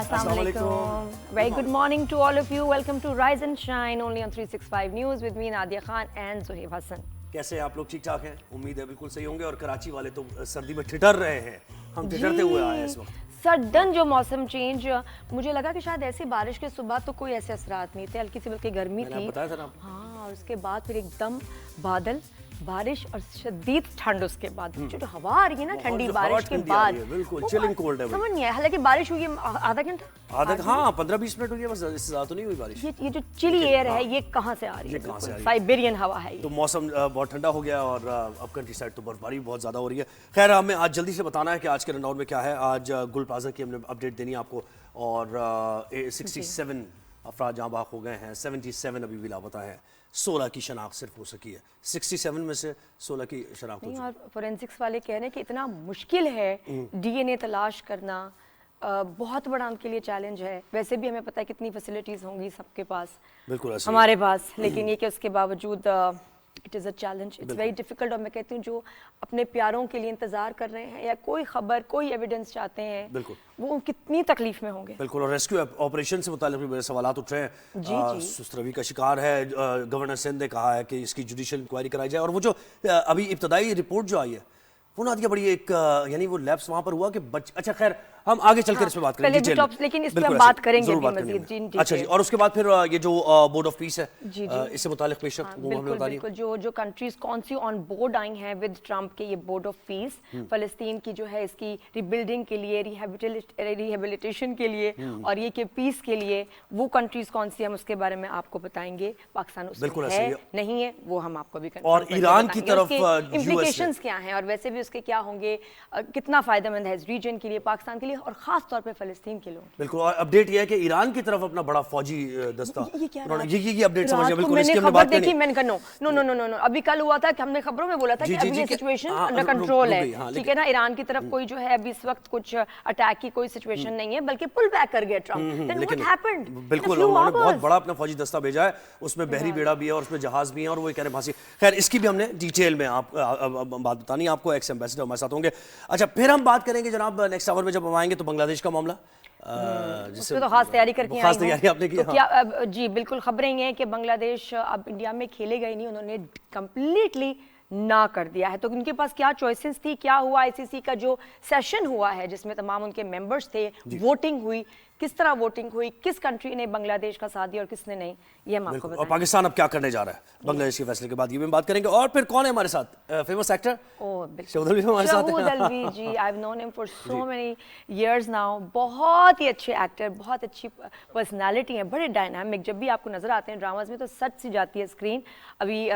Assalamu alaikum. Very good morning to all of you. Welcome to Rise and Shine only on 365 News with me Nadia Khan and Zohaib Hassan. कैसे हैं आप लोग? ठीक ठाक हैं? उम्मीद है बिल्कुल सही होंगे। और कराची वाले तो सर्दी में ठिठर रहे हैं, हम ठिठरते हुए आए हैं इस वक्त। सडन जो मौसम चेंज, मुझे लगा कि शायद ऐसी बारिश के सुबह तो कोई ऐसे असरात नहीं थे, हल्की सी बल्कि गर्मी थी। बताया था ना। हाँ, और उसके बाद फिर एकदम बादल, बारिश और शदीद ठंड। उसके बाद जो हवा आ रही है ना ठंडी बारिश के बाद, बिल्कुल चिलिंग कोल्ड है। समझ नहीं आया, हालांकि बारिश हुई है आधा घंटा, हाँ 15-20 मिनट हुई है बस, इससे ज्यादा तो नहीं हुई बारिश। ये जो चिली एयर है ये कहाँ से आ रही है? साइबेरियन हवा है। तो मौसम बहुत ठंडा हो गया और अब कंट्री साइड तो बर्फबारी बहुत ज्यादा हो रही है। खैर हमें आज जल्दी से बताना है कि आज के रनडाउन में क्या है। आज गुल प्लाजा की हमने अपडेट देनी है आपको, और 67 अफराद जहाँ बाग हो गए हैं, 77 अभी भी लापता है। 16 की शनाख्त सिर्फ हो सकी है, 67 में से 16 की शनाख्त हो चुकी है। और फोरेंसिक्स वाले कह रहे हैं कि इतना मुश्किल है डीएनए तलाश करना, बहुत बड़ा उनके लिए चैलेंज है। वैसे भी हमें पता है कितनी फैसिलिटीज होंगी सबके पास, बिल्कुल हमारे पास, लेकिन ये कि उसके बावजूद it is a challenge, it's very difficult. और मैं कहती हूँ जो अपने प्यारों के लिए इंतजार कर रहे हैं या कोई खबर, कोई एविडेंस चाहते हैं, बिल्कुल वो कितनी तकलीफ में होंगे। बिल्कुल। और रेस्क्यू ऑपरेशन से मुताल्लिक भी बड़े सवालात उठ रहे हैं। सुस्त रवि का शिकार है। गवर्नर सिंध ने कहा है कि इसकी जुडिशियल इंक्वायरी कराई जाए। और वो जो अभी इब्तदाई रिपोर्ट जो आई है वो नादिया बड़ी एक यानी वो लैप्स वहां पर हुआ कि अच्छा खैर हम आगे चलकर इस पे बात करेंगे, लेकिन इस पे हम बात करेंगे मज़ीद। अच्छा जी। और उसके बाद फिर ये जो बोर्ड ऑफ पीस है इससे मुताल्लिक पेशरफ्त वो हमें बता रही है। जो कंट्रीज कौन सी ऑन बोर्ड आई हैं विद ट्रंप के ये बोर्ड ऑफ पीस, फलस्तीन की जो है इसकी रिबिल्डिंग के लिए, रिहेबिलिटेशन के लिए और ये कि पीस के लिए, वो कंट्रीज कौन सी हम उसके बारे में आपको बताएंगे। पाकिस्तान उसमें है नहीं है वो हम आपको भी करेंगे। और ईरान की तरफ इम्प्लीकेशंस क्या हैं और वैसे भी उसके क्या होंगे, कितना फायदेमंद है इस रीजन के लिए, पाकिस्तान के लिए और खास तौर पे फलस्तीन के लोग। बिल्कुल। और अपडेट ये है कि ईरान की तरफ अपना बड़ा फौजी दस्ता, ये अपडेट समझिए। बिल्कुल मैंने खबर देखी, मैंने कहा नो, अभी कल हुआ था कि हमने खबरों में बोला था कि अभी ये सिचुएशन अंडर कंट्रोल है, ठीक है ना। ईरान की तरफ कोई जो है अभी इस वक्त कुछ अटैक की कोई सिचुएशन नहीं है, बल्कि पुल बैक कर गया ट्रंप। Then what happened? बिल्कुल, उन्होंने बहुत बड़ा अपना फौजी दस्ता भेजा है, उसमें बहरी बेड़ा भी है और उसमें जहाज भी है और वो कह रहे फांसी। खैर इसकी भी हमने डिटेल में आप बात बतानी है आपको। एक्स एम्बेसडर हमारे साथ होंगे। अच्छा, फिर हम बात करेंगे जनाब नेक्स्ट आवर में जब हम आएंगे तो बांग्लादेश का मामला, जिससे तो खास तैयारी करके खास तैयारी आपने की। तो क्या जी बिल्कुल, खबरें ये हैं कि बांग्लादेश अब इंडिया में खेलेगा ही नहीं, उन्होंने कंप्लीटली ना कर दिया है। तो उनके पास क्या चॉइसेस थी, क्या हुआ? आईसीसी का जो सेशन हुआ है जिसमें तमाम उनके मेंबर्स थे, वोटिंग हुई, किस तरह वोटिंग हुई, किस कंट्री ने बांग्लादेश का साथ दिया और किसने नहीं, ये हम आपको बताएंगे। और पाकिस्तान अब क्या करने जा रहा है बांग्लादेश के फैसले के बाद, ये भी हम बात करेंगे। और फिर कौन है हमारे साथ? फेमस एक्टर शहीद अलवी हमारे साथ हैं। Shahid Alvi ji, I have known him for so many years now. बहुत ही अच्छे एक्टर, बहुत अच्छी पर्सनालिटी है, बड़े डायनामिक। जब भी आपको नजर आते हैं ड्रामाज में तो सच सी जाती है स्क्रीन। अभी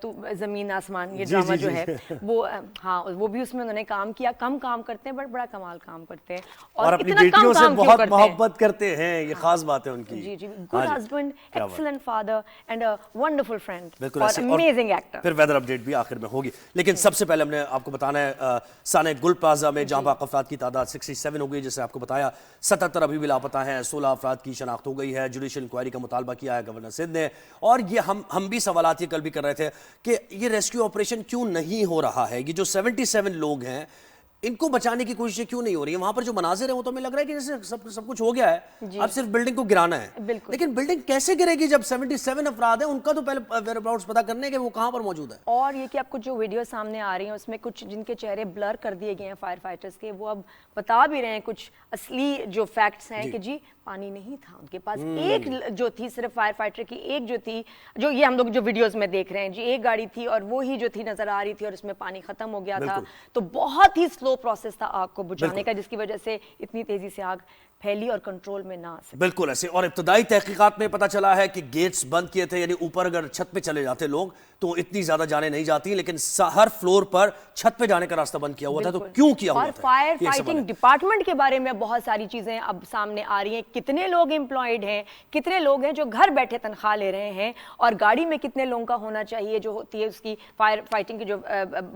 तो जमीन आसमान ये ड्रामा जो है वो, हाँ वो भी उसमें उन्होंने काम किया। कम काम करते हैं बट बड़ा कमाल काम करते हैं और अपनी बेटियों से बहुत मोहब्बत करते हैं, ये खास बात है उनकी। जी, good husband, excellent father and a wonderful friend और अमेजिंग एक्टर। फिर वेदर अपडेट भी आखिर में होगी, लेकिन सबसे पहले हमने आपको बताना है साने गुल प्लाजा में जहां बाग अफराद की तादाद 67 हो गई, जैसे आपको बताया। 77 अभी भी लापता हैं, 16 अफराद की शनाख्त हो गई है। जुडिशियल इंक्वायरी का मुतालबा किया है गवर्नर सिंध ने। और ये हम भी सवालात ये कल भी कर रहे थे कि ये रेस्क्यू ऑपरेशन क्यों नहीं हो रहा है। ये जो 77 लोग हैं इनको बचाने की कोशिश क्यों नहीं हो रही है? वहां पर जो मनाजिर है वो तो हमें लग रहा है कि जैसे सब कुछ हो गया है, अब सिर्फ बिल्डिंग को गिराना है। लेकिन बिल्डिंग कैसे गिरेगी जब 77 अफराद हैं? उनका तो पहले वेयरअबाउट्स पता करने के वो कहां पर मौजूद है। और ये कि आपको जो वीडियो सामने आ रही है उसमें कुछ जिनके चेहरे ब्लर कर दिए गए हैं फायर फाइटर्स के, वो अब बता भी रहे हैं कुछ असली जो फैक्ट्स हैं कि जी पानी नहीं था उनके पास। एक जो थी सिर्फ फायर फाइटर की, एक जो थी, जो ये हम लोग जो वीडियोस में देख रहे हैं जी, एक गाड़ी थी और वो ही जो थी नजर आ रही थी और उसमें पानी खत्म हो गया था। तो बहुत ही स्लो प्रोसेस था आग को बुझाने का, जिसकी वजह से इतनी तेजी से आग फैली और कंट्रोल में ना आ सके। बिल्कुल ऐसे। और इब्तदाई तहकीकात में पता चला है कि गेट्स बंद किए थे, यानी ऊपर अगर छत पे चले जाते लोग तो इतनी ज्यादा जाने नहीं जाती, लेकिन हर फ्लोर पर छत पे जाने का रास्ता बंद किया हुआ था। तो क्यों किया हुआ था? और फायर फाइटिंग डिपार्टमेंट के बारे में बहुत सारी चीजें अब सामने आ रही हैं। कितने लोग एम्प्लॉयड हैं, कितने लोग हैं जो घर बैठे तनख्वाह ले रहे हैं, और गाड़ी में कितने लोगों का होना चाहिए, जो होती है उसकी फायर फाइटिंग की जो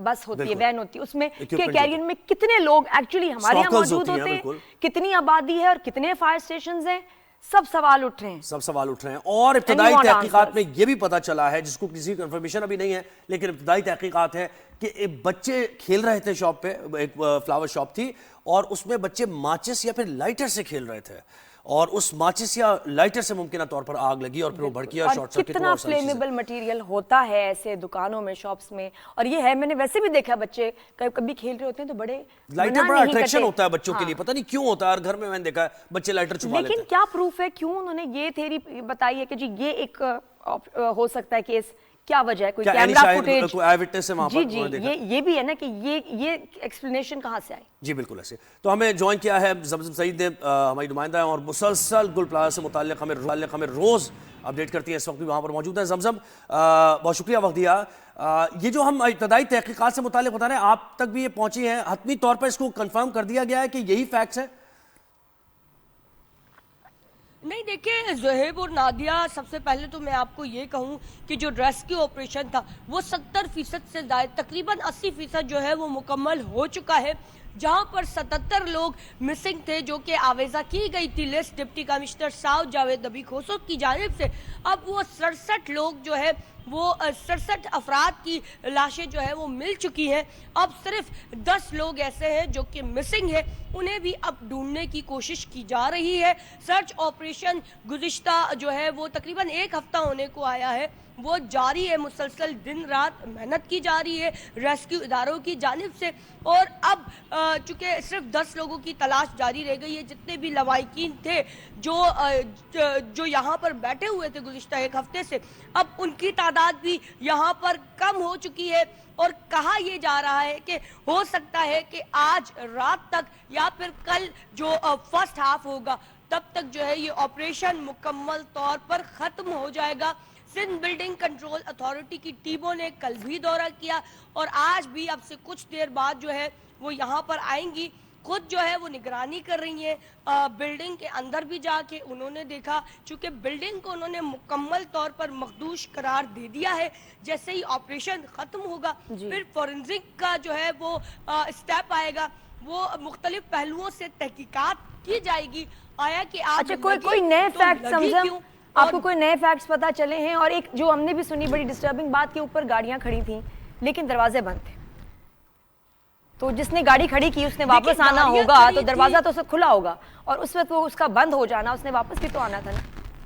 बस होती है, वैन होती है, उसमें के कैरियर में कितने लोग एक्चुअली हमारे यहाँ मौजूद होते हैं, कितनी आबादी है और कितने फायर स्टेशंस हैं। सब सवाल उठ रहे हैं, सब सवाल उठ रहे हैं। और इब्तदाई तहकीकात में यह भी पता चला है, जिसको किसी कंफर्मेशन अभी नहीं है, लेकिन इब्तदाई तहकीकात है कि एक बच्चे खेल रहे थे शॉप पे, एक फ्लावर शॉप थी, और उसमें बच्चे माचिस या फिर लाइटर से खेल रहे थे और उस माचिस या लाइटर से मुमकिन तौर पर आग लगी और फिर वो भड़की और शॉर्ट सर्किट हुआ कितना और सारी चीजें। फ्लेमेबल मटेरियल होता है ऐसे दुकानों में, शॉप्स में। और ये है, मैंने वैसे भी देखा बच्चे कभी खेल रहे होते हैं तो बड़े लाइटर मना बड़ा नहीं अट्रैक्शन करते। होता है बच्चों के हाँ। लिए, पता नहीं क्यों होता है, और घर में मैंने देखा है बच्चे लाइटर छुपा लेते लेकिन हैं। क्या प्रूफ है, क्यों उन्होंने ये थ्योरी बताई है कि जी ये एक हो सकता है केस, क्या वजह है, कोई क्या कैमरा शायद फुटेज? कोई आई विटनेस है वहां जी पर, जी, उन्होंने देखा? ये भी है ना कि ये एक्सप्लेनेशन कहाँ से आई? जी बिल्कुल ऐसे। तो हमें ज्वाइन किया है जमजम सईद ने, हमारी नुमाइंदा है और मुसलसल गुल प्लाजा से मुताल्लिक हमें रोज अपडेट करती हैं, इस वक्त भी वहाँ पर मौजूद है। जमजम, बहुत शुक्रिया वक्त दिया। ये जो हम इब्तदाई तहकीकात से मुताल्लिक बता रहे हैं, आप तक भी ये पहुंची हैं, हतमी तौर पर इसको कंफर्म कर दिया गया है कि यही फैक्ट्स है? नहीं, देखिए ज़ुहैब और नादिया, सबसे पहले तो मैं आपको ये कहूँ कि जो रेस्क्यू ऑपरेशन था वो 70% से ज़्यादा, तकरीबन 80% जो है वो मुकम्मल हो चुका है। जहां पर 77 लोग मिसिंग थे, जो कि आवेजा की गई थी list deputy commissioner south Javed नबी खोसो की जानिब से। अब वो 67 लोग जो है वो 67 अफराद की लाशें जो है वो मिल चुकी हैं। अब सिर्फ 10 लोग ऐसे हैं जो कि मिसिंग है, उन्हें भी अब ढूंढने की कोशिश की जा रही है। सर्च ऑपरेशन गुज़िश्ता जो है वो तकरीबन 1 हफ्ता होने को आया है, वो जारी है, मुसलसल दिन रात मेहनत की जा रही है रेस्क्यू इदारों की जानिब से। और अब चूंकि सिर्फ 10 लोगों की तलाश जारी रह गई है, जितने भी लवाहिकीन थे जो यहाँ पर बैठे हुए थे गुज़िश्ता 1 हफ्ते से, अब उनकी तादाद भी यहाँ पर कम हो चुकी है। और कहा यह जा रहा है कि हो सकता है कि आज रात तक या फिर कल जो फर्स्ट हाफ होगा, तब तक जो है ये ऑपरेशन मुकम्मल तौर पर खत्म हो जाएगा। सिंध बिल्डिंग कंट्रोल अथॉरिटी की टीमों ने कल भी दौरा किया और आज भी अब से कुछ देर बाद जो है वो यहाँ पर आएंगी, खुद जो है वो निगरानी कर रही है। बिल्डिंग के अंदर भी जाके उन्होंने देखा, चूंकि बिल्डिंग को उन्होंने मुकम्मल तौर पर मखदूश करार दे दिया है। जैसे ही ऑपरेशन खत्म होगा फिर फॉरेंसिक का जो है वो स्टेप आएगा, वो मुख्तलिफ पहलुओं से तहकीकात की जाएगी। आया कि आप अच्छा, कोई नए फैक्ट समझम, आपको कोई नए फैक्ट्स पता चले हैं? और एक जो हमने भी सुनी बड़ी डिस्टर्बिंग बात, के ऊपर गाड़ियां खड़ी थी लेकिन दरवाजे बंद थे, तो जिसने गाड़ी खड़ी की उसने वापस आना होगा, तो दरवाजा तो सब खुला होगा, और उस वक्त वो उसका बंद हो जाना, उसने वापस भी तो आना था ना,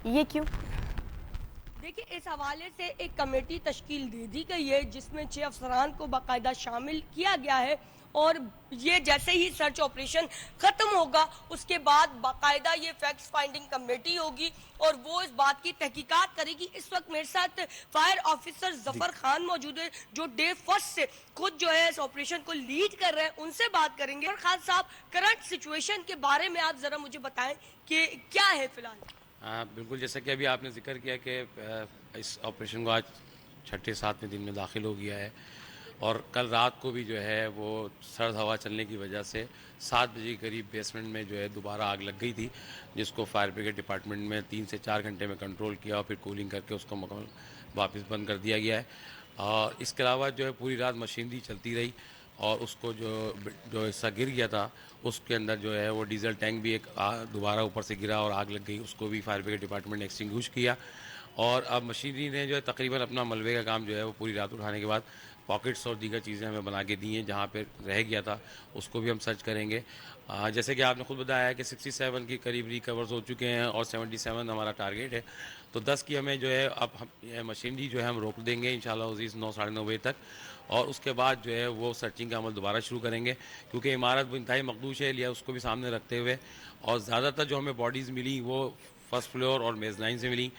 ये क्यों? देखिए, इस हवाले से एक कमेटी तश्कील दे दी गई है जिसमें 6 अफसरान को बाकायदा शामिल किया गया है। और ये जैसे ही सर्च ऑपरेशन खत्म होगा उसके बाद बाकायदा ये फैक्ट्स फाइंडिंग कमेटी होगी और वो इस बात की तहकीकात करेगी। इस वक्त मेरे साथ फायर ऑफिसर जफर खान मौजूद है, जो डे फर्स्ट से खुद जो है इस ऑपरेशन को लीड कर रहे हैं, उनसे बात करेंगे। और खान साहब, करंट सिचुएशन के बारे में आप जरा मुझे बताएं कि क्या है फिलहाल? बिल्कुल, जैसा कि अभी आपने जिक्र किया कि इस ऑपरेशन को आज 6-7वें दिन में दाखिल हो गया है और कल रात को भी जो है वो सर्द हवा चलने की वजह से 7 बजे के करीब बेसमेंट में जो है दोबारा आग लग गई थी, जिसको फायर ब्रिगेड डिपार्टमेंट में 3 से 4 घंटे में कंट्रोल किया और फिर कूलिंग करके उसको मुकम्मल वापस बंद कर दिया गया है। और इसके अलावा जो है पूरी रात मशीनरी चलती रही और उसको जो हिस्सा गिर गया था उसके अंदर जो है वो डीजल टैंक भी एक दोबारा ऊपर से गिरा और आग लग गई, उसको भी फायर ब्रिगेड डिपार्टमेंट ने एक्सटिंग्विश किया। और अब मशीनरी ने जो है तकरीबन अपना मलबे का काम जो है वो पूरी रात उठाने के बाद पॉकेट्स और दीगर चीज़ें हमें बना के दी हैं, जहाँ पे रह गया था उसको भी हम सर्च करेंगे। जैसे कि आपने खुद बताया कि 67 के करीब रिकवर्स हो चुके हैं और 77 हमारा टारगेट है, तो 10 की हमें जो है अब हम मशीनरी जो है हम रोक देंगे इंशाल्लाह उस 9-9:30 बजे तक, और उसके बाद जो है वो सर्चिंग का अमल दोबारा शुरू करेंगे, क्योंकि इमारत इंतहाई मखदूश है, लिया उसको भी सामने रखते हुए। और ज़्यादातर जो हमें बॉडीज़ मिली वो फर्स्ट फ्लोर और मेज़लाइन से मिली,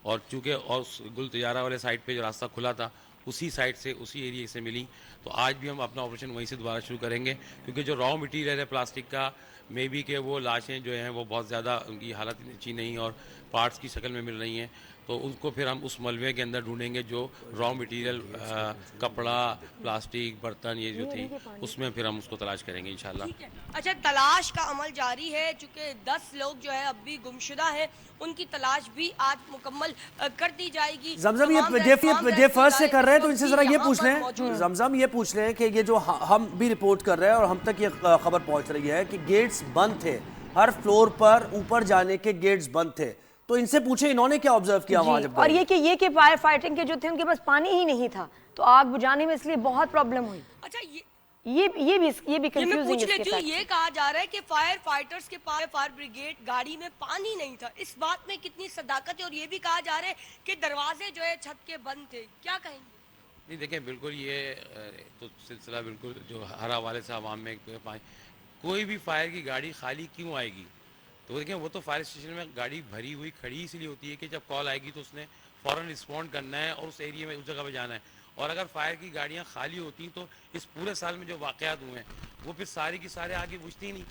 और चूँकि और गुल तिजारा वाले साइड पे जो रास्ता खुला था उसी साइड से उसी एरिया से मिली, तो आज भी हम अपना ऑपरेशन वहीं से दोबारा शुरू करेंगे, क्योंकि जो रॉ मटेरियल है प्लास्टिक का, मे बी के वो लाशें जो हैं वो बहुत ज़्यादा उनकी हालत अच्छी नहीं और पार्ट्स की शक्ल में मिल रही हैं, तो उनको फिर हम उस मलबे के अंदर ढूंढेंगे जो रॉ मटेरियल कपड़ा, प्लास्टिक, बर्तन ये जो थी उसमें फिर हम उसको तलाश करेंगे इंशाल्लाह। अच्छा, तलाश का अमल जारी है, चूँकि 10 लोग जो है अब भी गुमशुदा है, उनकी तलाश भी आज मुकम्मल कर दी जाएगी। जमजम, ये डे फर्स्ट से कर रहे हैं, तो इनसे जरा ये पूछ लें जमजम, ये पूछ लें कि ये जो हम भी रिपोर्ट कर रहे हैं और हम तक ये खबर पहुंच रही है कि गेट्स बंद थे, हर फ्लोर पर ऊपर जाने के गेट्स बंद थे, तो इनसे पूछे इन्होंने क्या ऑब्जर्व किया वहां जब? और ये कि फायर फाइटिंग के जो थे उनके पास पानी ही नहीं था, तो आग बुझाने में इसलिए बहुत प्रॉब्लम हुई। अच्छा, ये भी ये मैं कंफ्यूजिंग पूछ इसके लेती हूँ, facts ये हैं। कहा जा रहा है कि फायर फाइटर्स के पास फायर ब्रिगेड गाड़ी में पानी नहीं था, इस बात में कितनी सदाकत है? और ये भी कहा जा रहा है कि दरवाजे जो है छत के बंद थे, क्या कहेंगे? नहीं देखें, बिल्कुल ये तो सिलसिला बिल्कुल जो हर हवाले से आवाम में कोई भी फायर की गाड़ी खाली क्यों आएगी? तो देखें, वो तो फायर स्टेशन में गाड़ी भरी हुई खड़ी इसलिए होती है कि जब कॉल आएगी तो उसने फ़ौरन रिस्पॉन्ड करना है और उस एरिया में उस जगह पे जाना है। और अगर फायर की गाड़ियाँ खाली होती तो इस पूरे साल में जो वाक़यात हुए हैं वो फिर सारे की सारे आगे बुझती ही नहीं।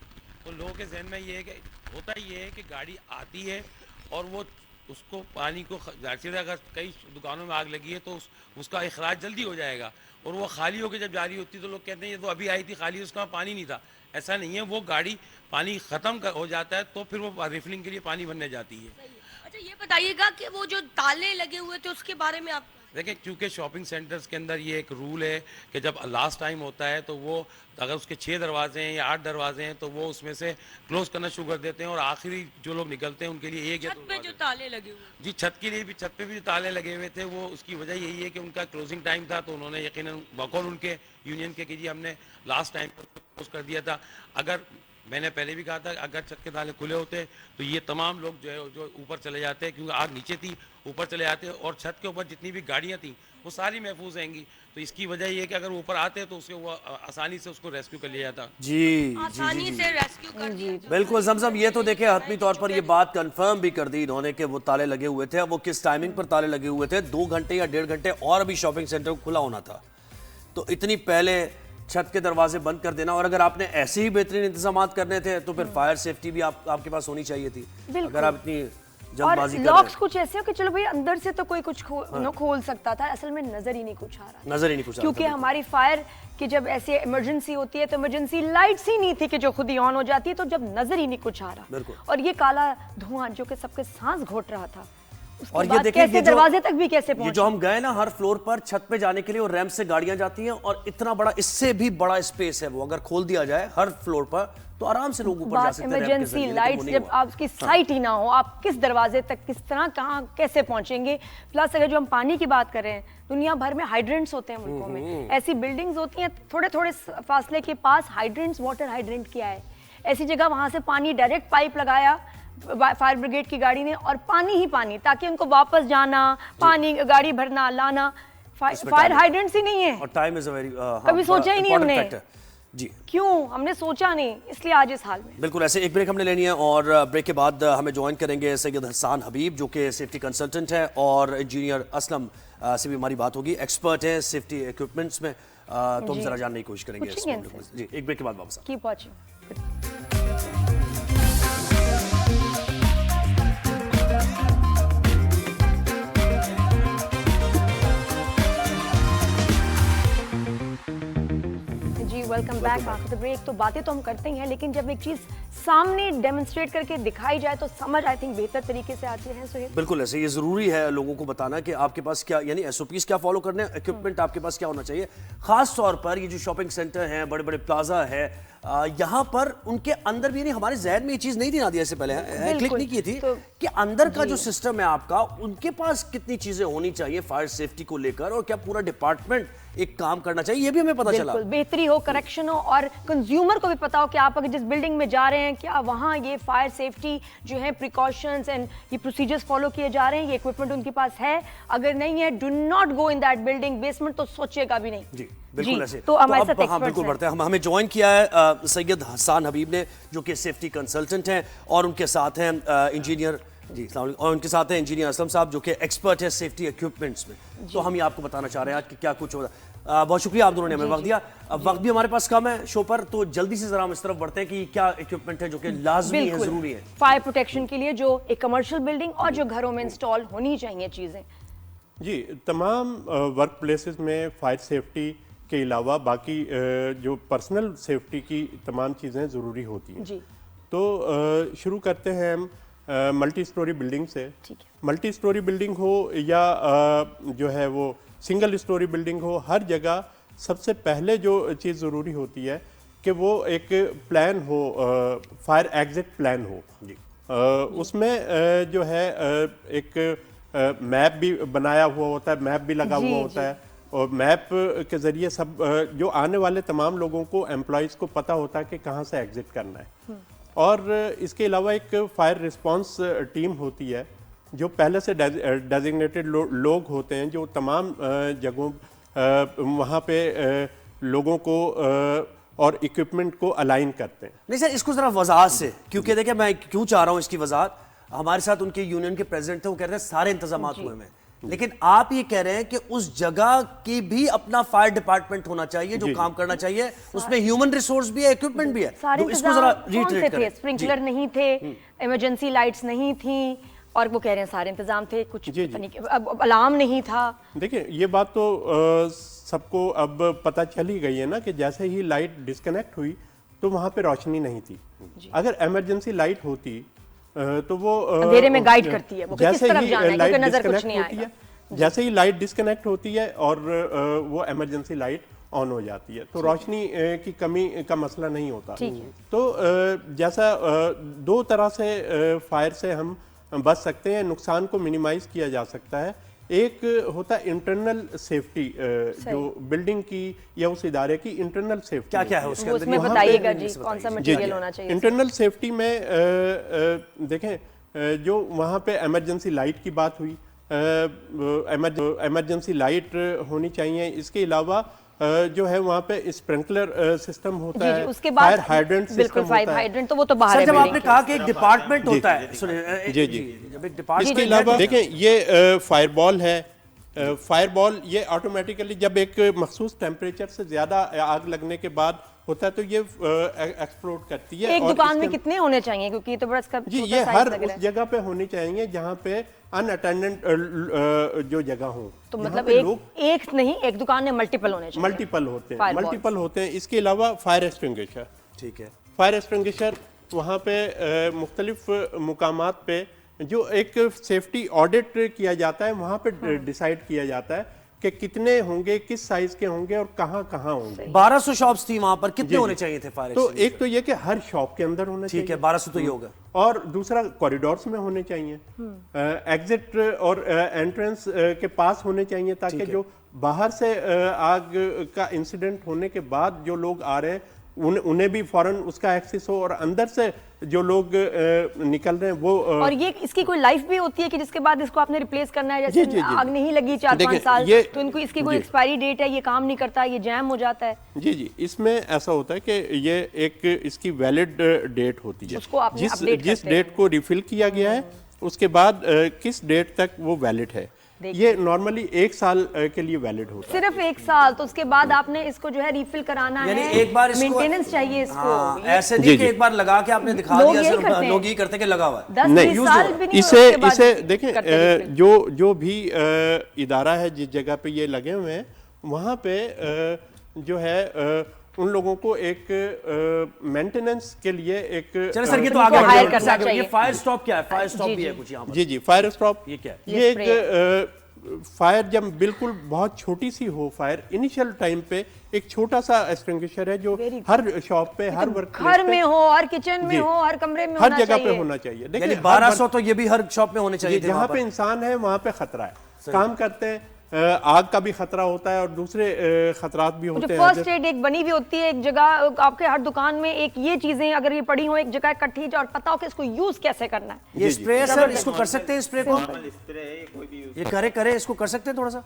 तो लोगों के जहन में ये है कि होता ये है कि गाड़ी आती है और वो उसको पानी को जाहिर है, अगर कई दुकानों में आग लगी है तो उसका इखराज जल्दी हो जाएगा। और वो खाली होकर जब जारी होती तो लोग कहते हैं ये तो अभी आई थी खाली, उसका पानी नहीं था। ऐसा नहीं है, वो गाड़ी पानी ख़त्म हो जाता है तो फिर वो रिफिलिंग के लिए पानी भरने जाती है। सही है। अच्छा ये बताइएगा कि वो जो ताले लगे हुए थे उसके बारे में आप देखिए, क्योंकि शॉपिंग सेंटर्स के अंदर ये एक रूल है कि जब लास्ट टाइम होता है तो वो अगर उसके 6 दरवाजे हैं या 8 दरवाजे हैं तो वो उसमें से क्लोज करना शुरू कर देते हैं और आखिरी जो लोग निकलते हैं उनके लिए एक या छत दो पे जो दरवाजे। ताले लगे हुए जी, छत के लिए भी, छत पे भी जो ताले लगे हुए थे वो उसकी वजह यही है कि उनका क्लोजिंग टाइम था, तो उन्होंने यकीनन बकौल उनके यूनियन के कि जी हमने लास्ट टाइम क्लोज कर दिया था। अगर मैंने पहले भी कहा था अगर छत के ताले खुले होते तो ये तमाम लोग जो है जो ऊपर चले जाते, क्योंकि आग नीचे थी, ऊपर चले जाते और छत के ऊपर जितनी भी गाड़ियाँ थी वो सारी महफूज रहेंगी। तो इसकी वजह ये है कि अगर ऊपर आते तो उसके वो आसानी से उसको रेस्क्यू कर लिया जाता। जी आसानी से रेस्क्यू कर दिया। बिल्कुल जमजम, ये तो देखिए हतमी तौर पर ये बात कंफर्म भी कर दी इन्होंने कि वो ताले लगे हुए थे। अब वो किस टाइमिंग पर ताले लगे हुए थे, 2 घंटे या 1.5 घंटे और अभी शॉपिंग सेंटर खुला होना था, तो इतनी पहले छत के दरवाजे बंद कर देना। और अगर आपने ऐसे ही बेहतरीन इंतजाम करने थे तो फिर फायर सेफ्टी भी आपके पास होनी चाहिए थी। अगर आप इतनी और जल्दबाजी कर लॉक्स रहे कुछ ऐसे हो कि चलो भाई अंदर से तो कोई कुछ खोल सकता था, असल में नजर ही नहीं कुछ आ रहा हैं, नजर ही नहीं कुछ आ रहा क्योंकि था। हमारी फायर की जब ऐसे इमरजेंसी होती है तो इमरजेंसी लाइट्स ही नहीं थी कि जो खुद ही ऑन हो जाती है, तो जब नजर ही नहीं कुछ आ रहा बिल्कुल। और ये काला धुआं जो कि सबके सांस घोट रहा था, उसके और ये बाद देखिए, कैसे ये जो दरवाजे तक भी कैसे ये जो पहुंचे। हम गए ना हर फ्लोर पर छत पे जाने के लिए, और रैंप से गाड़ियां जाती हैं और इतना बड़ा, इससे भी बड़ा स्पेस है वो, अगर खोल दिया जाए हर फ्लोर पर तो आराम से लोग ऊपर जा बात सकते हैं रैंप के इमरजेंसी जरिए, लेकिन लाइट्स वो नहीं जब हुआ। आपकी साइट ही ना हो, आप किस दरवाजे तक किस तरह कहाँ कैसे पहुंचेंगे। प्लस अगर जो हम पानी की बात कर रहे हैं, दुनिया भर में हाइड्रेंट्स होते हैं मुल्कों में, ऐसी बिल्डिंग्स होती हैं थोड़े थोड़े फासले के पास हाइड्रेंट्स, वाटर हाइड्रेंट किया है, ऐसी जगह वहां से पानी डायरेक्ट पाइप लगाया फायर ब्रिगेड की गाड़ी ने, और पानी ही पानी, ताकि उनको वापस जाना, पानी गाड़ी भरना लाना, फायर हाइड्रेंट्स ही नहीं है। और टाइम इज अ वेरी, कभी सोचा ही नहीं हमने। जी क्यों हमने सोचा नहीं, इसलिए आज इस हाल में। बिल्कुल। ऐसे एक ब्रेक हमने लेनी है और ब्रेक के बाद हमें ज्वाइन करेंगे सैयद हसान हबीब जो कि सेफ्टी कंसल्टेंट है, और इंजीनियर असलम से भी हमारी बात होगी, एक्सपर्ट है सेफ्टी इक्विपमेंट्स में। तो हम जरा जानने की कोशिश करेंगे इस पूछेंगे मामले को। जी, एक ब्रेक के बाद वापस keep watching. Welcome back after the break. तो बातें तो हम करते ही हैं, लेकिन जब एक चीज सामने डेमोन्स्ट्रेट करके दिखाई जाए तो समझ आई थिंक बेहतर तरीके से आती है। सुहेल, बिल्कुल ऐसे, ये जरूरी है लोगों को बताना कि आपके पास क्या, यानी एसओपीज क्या फॉलो करने हैं, इक्विपमेंट आपके पास क्या होना चाहिए। खास तौर पर ये जो शॉपिंग सेंटर हैं, बड़े बड़े प्लाजा है, यहाँ पर उनके अंदर भी, नहीं हमारे जहन में ये चीज नहीं दिना दी ऐसे पहले, क्लिक नहीं की थी तो कि अंदर का जो सिस्टम है आपका, उनके पास कितनी चीजें होनी चाहिए फायर सेफ्टी को लेकर, और क्या पूरा डिपार्टमेंट एक काम करना चाहिए, ये भी हमें पता चला। बिल्कुल बेहतरी हो, करेक्शन हो, और कंज्यूमर को भी पता हो कि आप अगर जिस बिल्डिंग में जा रहे हैं क्या वहाँ ये फायर सेफ्टी जो है प्रिकॉशंस एंड ये प्रोसीजर्स फॉलो किए जा रहे हैं, ये इक्विपमेंट उनके पास है। अगर नहीं है, do not go in that building, basement तो सोचेगा भी नहीं। जी बिल्कुल ऐसे। तो हमारे साथ अब हाँ बिल्कुल बढ़ते हैं, हमें ज्वाइन किया है सैयद हसान हबीब ने जो कि सेफ्टी कंसल्टेंट हैं, और उनके साथ हैं इंजीनियर, जी अस्सलाम वालेकुम, और उनके साथ हैं इंजीनियर असलम साहब जो कि एक्सपर्ट है सेफ्टी इक्विपमेंट्स में। तो हम ये आपको बताना चाह रहे हैं आज कि क्या कुछ हो रहा है। बहुत शुक्रिया आप दोनों ने हमें वक्त दिया। अब वक्त भी हमारे पास कम है शो पर, तो जल्दी से जरा हम इस तरफ बढ़ते हैं कि क्या इक्विपमेंट है जो कि लाजमी है, जरूरी है फायर प्रोटेक्शन के लिए, जो एक कमर्शियल बिल्डिंग और जो घरों में इंस्टॉल होनी चाहिए चीजें। जी, तमाम वर्क प्लेसेस में फायर सेफ्टी के अलावा बाकी जो पर्सनल सेफ्टी की तमाम चीज़ें ज़रूरी होती हैं। जी, तो शुरू करते हैं हम मल्टी स्टोरी बिल्डिंग से। ठीक है। मल्टी स्टोरी बिल्डिंग हो या जो है वो सिंगल स्टोरी बिल्डिंग हो, हर जगह सबसे पहले जो चीज़ ज़रूरी होती है कि वो एक प्लान हो, फायर एग्जिट प्लान हो। जी। उसमें जो है एक मैप भी बनाया हुआ होता है, मैप भी लगा हुआ होता है, और मैप के ज़रिए सब जो आने वाले तमाम लोगों को एम्प्लॉयज़ को पता होता है कि कहाँ से एग्ज़िट करना है। और इसके अलावा एक फायर रिस्पांस टीम होती है जो पहले से डेजिग्नेटेड लोग होते हैं जो तमाम जगहों वहाँ पे लोगों को और इक्विपमेंट को अलाइन करते हैं। नहीं सर, इसको जरा वजाहत से, क्योंकि देखिए मैं क्यों चाह रहा हूं इसकी वजाहत। हमारे साथ उनके यूनियन के प्रेसिडेंट थे, वो कह रहे हैं सारे इंतजाम हुए हैं, लेकिन आप ये कह रहे हैं कि उस जगह की भी अपना फायर डिपार्टमेंट होना चाहिए जो काम करना चाहिए, उसमें ह्यूमन रिसोर्स भी है, इक्विपमेंट भी है। सारे तो इसको जरा इंतजाम कौन से रीट्रेट थे? करें। स्प्रिंकलर नहीं थे, इमरजेंसी लाइट्स नहीं थी, और वो कह रहे हैं सारे इंतजाम थे, कुछ जी। पता नहीं, अब अलार्म नहीं था। देखिए ये बात तो सबको अब पता चल ही गई है ना कि जैसे ही लाइट डिस्कनेक्ट हुई तो वहाँ पे रोशनी नहीं थी। अगर इमरजेंसी लाइट होती तो वो अंधेरे में गाइड करती है, वो कि किस जैसे तरफ ही जाना है, लाइट क्योंकि नजर कुछ डिस्कनेक्ट नहीं होती आएगा। है, जैसे ही लाइट डिस्कनेक्ट होती है और वो इमरजेंसी लाइट ऑन हो जाती है तो रोशनी की कमी का मसला नहीं होता। ठीक है। तो जैसा दो तरह से फायर से हम बच सकते हैं, नुकसान को मिनिमाइज किया जा सकता है। एक होता है इंटरनल सेफ्टी, जो बिल्डिंग की या उस इदारे की इंटरनल सेफ्टी क्या क्या है उसके वो अंदर? उसमें वहाँ पे बताइएगा जी, बताइए। कौन सा मटेरियल होना चाहिए। इंटरनल सेफ्टी में देखें जो वहाँ पे इमरजेंसी लाइट की बात हुई, इमरजेंसी लाइट होनी चाहिए। इसके अलावा जो है वहाँ पे स्प्रिंकलर सिस्टम होता जी, है, उसके बाद फायर हाइड्रेंट सिस्टम बिल्कुल होता फायर है। हाइड्रेंट तो वो तो बाहर सर है जब building आपने के। कहा कि एक डिपार्टमेंट होता है, सुनिए जी, जी। जब एक इसके डिपार्टमेंट अलावा देखें ये फायरबॉल है, फायरबॉल ये ऑटोमेटिकली जब एक मखसूस टेम्परेचर से ज़्यादा आग लगने के बाद होता है तो ये एक्सप्लोड करती है। एक और दुकान में इसके- कितने होने चाहिए, क्योंकि ये तो बड़ा इसका जी छोटा ये size हर लग रहा उस है। जगह पे होनी चाहिए जहाँ पे अनअटेंडेंट जो जगह हो। तो जहाँ मतलब पे लोग एक नहीं, एक दुकान में मल्टीपल होने चाहिए। मल्टीपल होते हैं, Fireballs। मल्टीपल होते हैं। इसके अलावा फायर एक्सटिंग्विशर, ठीक है, फायर एक्सटिंग्विशर वहाँ पे मुख्तलिफ मुकामात पे जो एक सेफ्टी ऑडिट किया जाता है वहाँ पे डिसाइड किया जाता है कि कितने होंगे, किस साइज के होंगे और कहाँ कहाँ होंगे। 1200 शॉप्स थी वहां पर, कितने जी, होने जी। चाहिए थे फायर? तो एक तो ये कि हर शॉप के अंदर होना चाहिए, ठीक है, 1200 तो ये होगा। और दूसरा कॉरिडोर्स में होने चाहिए, एग्जिट और एंट्रेंस के पास होने चाहिए ताकि जो बाहर से आग का इंसिडेंट होने के बाद जो लोग आ रहे हैं उन्हें भी फौरन उसका एक्सेस हो, और अंदर से जो लोग निकल रहे हैं वो और ये इसकी कोई लाइफ भी होती है कि जिसके बाद इसको आपने रिप्लेस करना है, जैसे जी, जी, जी। आग नहीं लगी 4-5 देखिए, साल ये- तो इनको इसकी कोई जी। एक्सपायरी डेट है, ये काम नहीं करता, ये जैम हो जाता है। जी जी, इसमें ऐसा होता है कि ये एक इसकी वैलिड डेट होती है। उसको आपने update जिस करते हैं। डेट को रिफिल किया गया है उसके बाद किस डेट तक वो वैलिड है, ये नॉर्मली 1 साल के लिए वैलिड होता है। सिर्फ 1 साल, तो उसके बाद आपने इसको जो है रिफिल कराना यानी है, एक बार इसको मेंटेनेंस चाहिए इसको। हाँ, ये ऐसे जी, नहीं कि जी। एक बार लगा के आपने दिखा लोग दिया, यही सिर्फ करते हैं। लोग ही करते कि लगा हुआ है। 10-20 use साल हो। भी नहीं, इसे उसके बाद इसे देखें करते हैं refill। जो भी इदारा है जिस जगह पे ये लगे हुए हैं वहाँ पे जो है उन लोगों को एक मेंटेनेंस के लिए एक चलो सर, ये तो उनको आगे hire बढ़ते हैं। करना ये चाहिए। फायर स्टॉप क्या है? फायर स्टॉप जी, भी है जी। कुछ यहाँ पर। जी जी, फायर स्टॉप ये क्या है? ये ये spray एक फायर जब बिल्कुल बहुत छोटी सी हो, फायर इनिशियल टाइम पे एक छोटा सा एक्सटिंग्विशर है जो Very हर शॉप पे, हर वर्क घर में हो, हर किचन में जी। हो, हर कमरे में हर होना जगह चाहिए। पे होना चाहिए। यानी देखिए 1200 तो ये भी हर शॉप में होने चाहिए थे जहाँ वहाँ पे पर। इंसान है वहाँ पे खतरा है, काम करते हैं, आग का भी खतरा होता है और दूसरे खतरात भी जो होते हैं। फर्स्ट एड एक बनी हुई होती है एक जगह, आपके हर दुकान में एक ये चीजें अगर ये पड़ी हो एक जगह इकट्ठी, और पता हो कि इसको यूज कैसे करना है। ये स्प्रे है सर, इसको कर सकते हैं स्प्रे को? ये करे इसको कर सकते हैं थोड़ा सा?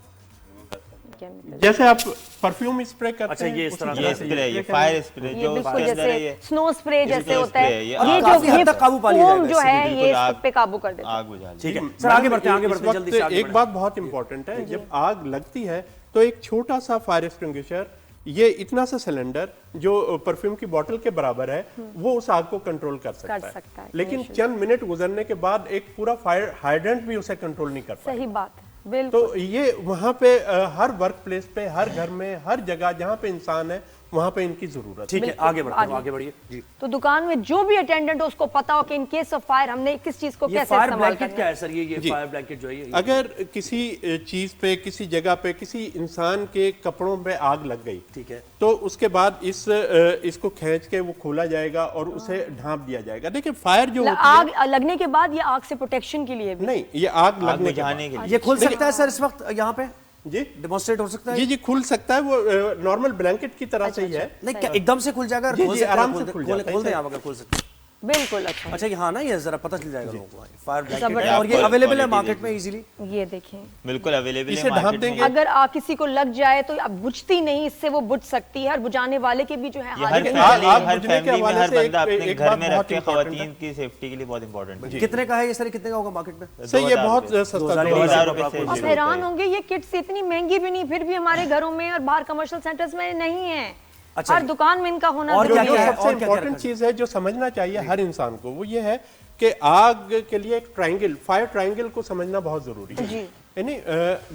जैसे आप परफ्यूम स्प्रे करते अच्छा, हैं ये इस उसी तरह तरह ये से स्प्रे, ये करना फायर है। स्प्रे ये जो बिल्कुल इसके अंदर है, जैसे ये स्नो स्प्रे जैसे होता है, स्प्रे है, ये काफी हद तक काबू पा लिया फोम जाएगा जो इससे, है ये बिल्कुल इस पे काबू कर देता है। आग बुझा ली। ठीक है जी, सर, आगे मैम, बढ़ते हैं, आगे इस बढ़ते हैं, वक्त जल्दी से आगे एक बढ़ें। बात बहुत इंपॉर्टेंट है, जब आग लगती है तो एक छोटा सा फायर एक्सटिंग्विशर, ये इतना सा सिलेंडर जो परफ्यूम की बोतल के बराबर है, वो उस आग को कंट्रोल कर सकता है। लेकिन initially। चंद मिनट गुजरने के बाद एक पूरा फायर हाइड्रेंट भी उसे कंट्रोल नहीं कर पाता। सही बात है, बिल्कुल। तो ये वहाँ पे हर वर्क प्लेस पे, हर घर में, हर जगह जहाँ पे इंसान है वहाँ पे इनकी जरूरत है। ठीक है, बिल्कुल, आगे बढ़ते हैं, आगे। आगे बढ़िए जी। तो दुकान में जो भी अटेंडेंट हो उसको पता हो कि इन केस ऑफ फायर हमने किस चीज को ये कैसे फायर इस्तेमाल ब्लैंकेट करना क्या है। है सर? ये जी। फायर ब्लैंकेट जो है ये अगर किसी चीज पे, किसी जगह पे, किसी इंसान के कपड़ों पे आग लग गई, ठीक है, तो उसके बाद इसको खींच के वो खोला जाएगा और उसे ढांप दिया जाएगा। देखिए फायर जो होती है, आग लगने के बाद ये आग से प्रोटेक्शन के लिए भी नहीं, ये आग आग लगने के बुझाने बाद के लिए ये खुल सकता है सर इस वक्त यहाँ पे? जी डेमोन्स्ट्रेट हो सकता है? जी खुल सकता है, वो नॉर्मल ब्लैंकेट की तरह से ही है। नहीं, क्या एकदम से खुल जाएगा? जी, खोल जी, सकते हैं, आराम खोल से दे- खुल खोल जाता है, खोल दें सर। आप अगर खोल सकते हैं। बिल्कुल अच्छा अच्छा, ये हाँ ना, ये जरा पता चल जाएगा लोगों को। फायर ब्लैंकेट जबरदस्त। है और ये आपको अवेलेबल है quality मार्केट में देखिए। इजीली। ये देखें, बिल्कुल अवेलेबल है इसे ढांप मार्केट देंगे। में। अगर किसी को लग जाए तो अब बुझती नहीं, इससे वो बुझ सकती है और बुझाने वाले के भी जो है ये हाथ हर में- फैमिली आग हर बुझने के फैमिली में हवाले हर से बंदा एक- अपने एक घर बात में बहुत रखे, important खवातीन की सेफ्टी के लिए बहुत इंपॉर्टेंट है। कितने का है ये सर? कितने का होगा मार्केट में? सर ये 2000 बहुत रुपए। सस्ता 2000 रुपए से आप शुरू हैरान होता है। होंगे, ये किट्स इतनी महंगी भी नहीं, फिर भी हमारे घरों में और बाहर कमर्शियल सेंटर्स में नहीं है। अच्छा, हर दुकान में इनका होना और जो जरूरी क्या है। है? सबसे और क्या इम्पोर्टेंट रखा चीज है जो समझना चाहिए हर इंसान को, वो ये है कि आग के लिए एक ट्रायंगल, फायर ट्रायंगल को समझना बहुत जरूरी है। जी। यानी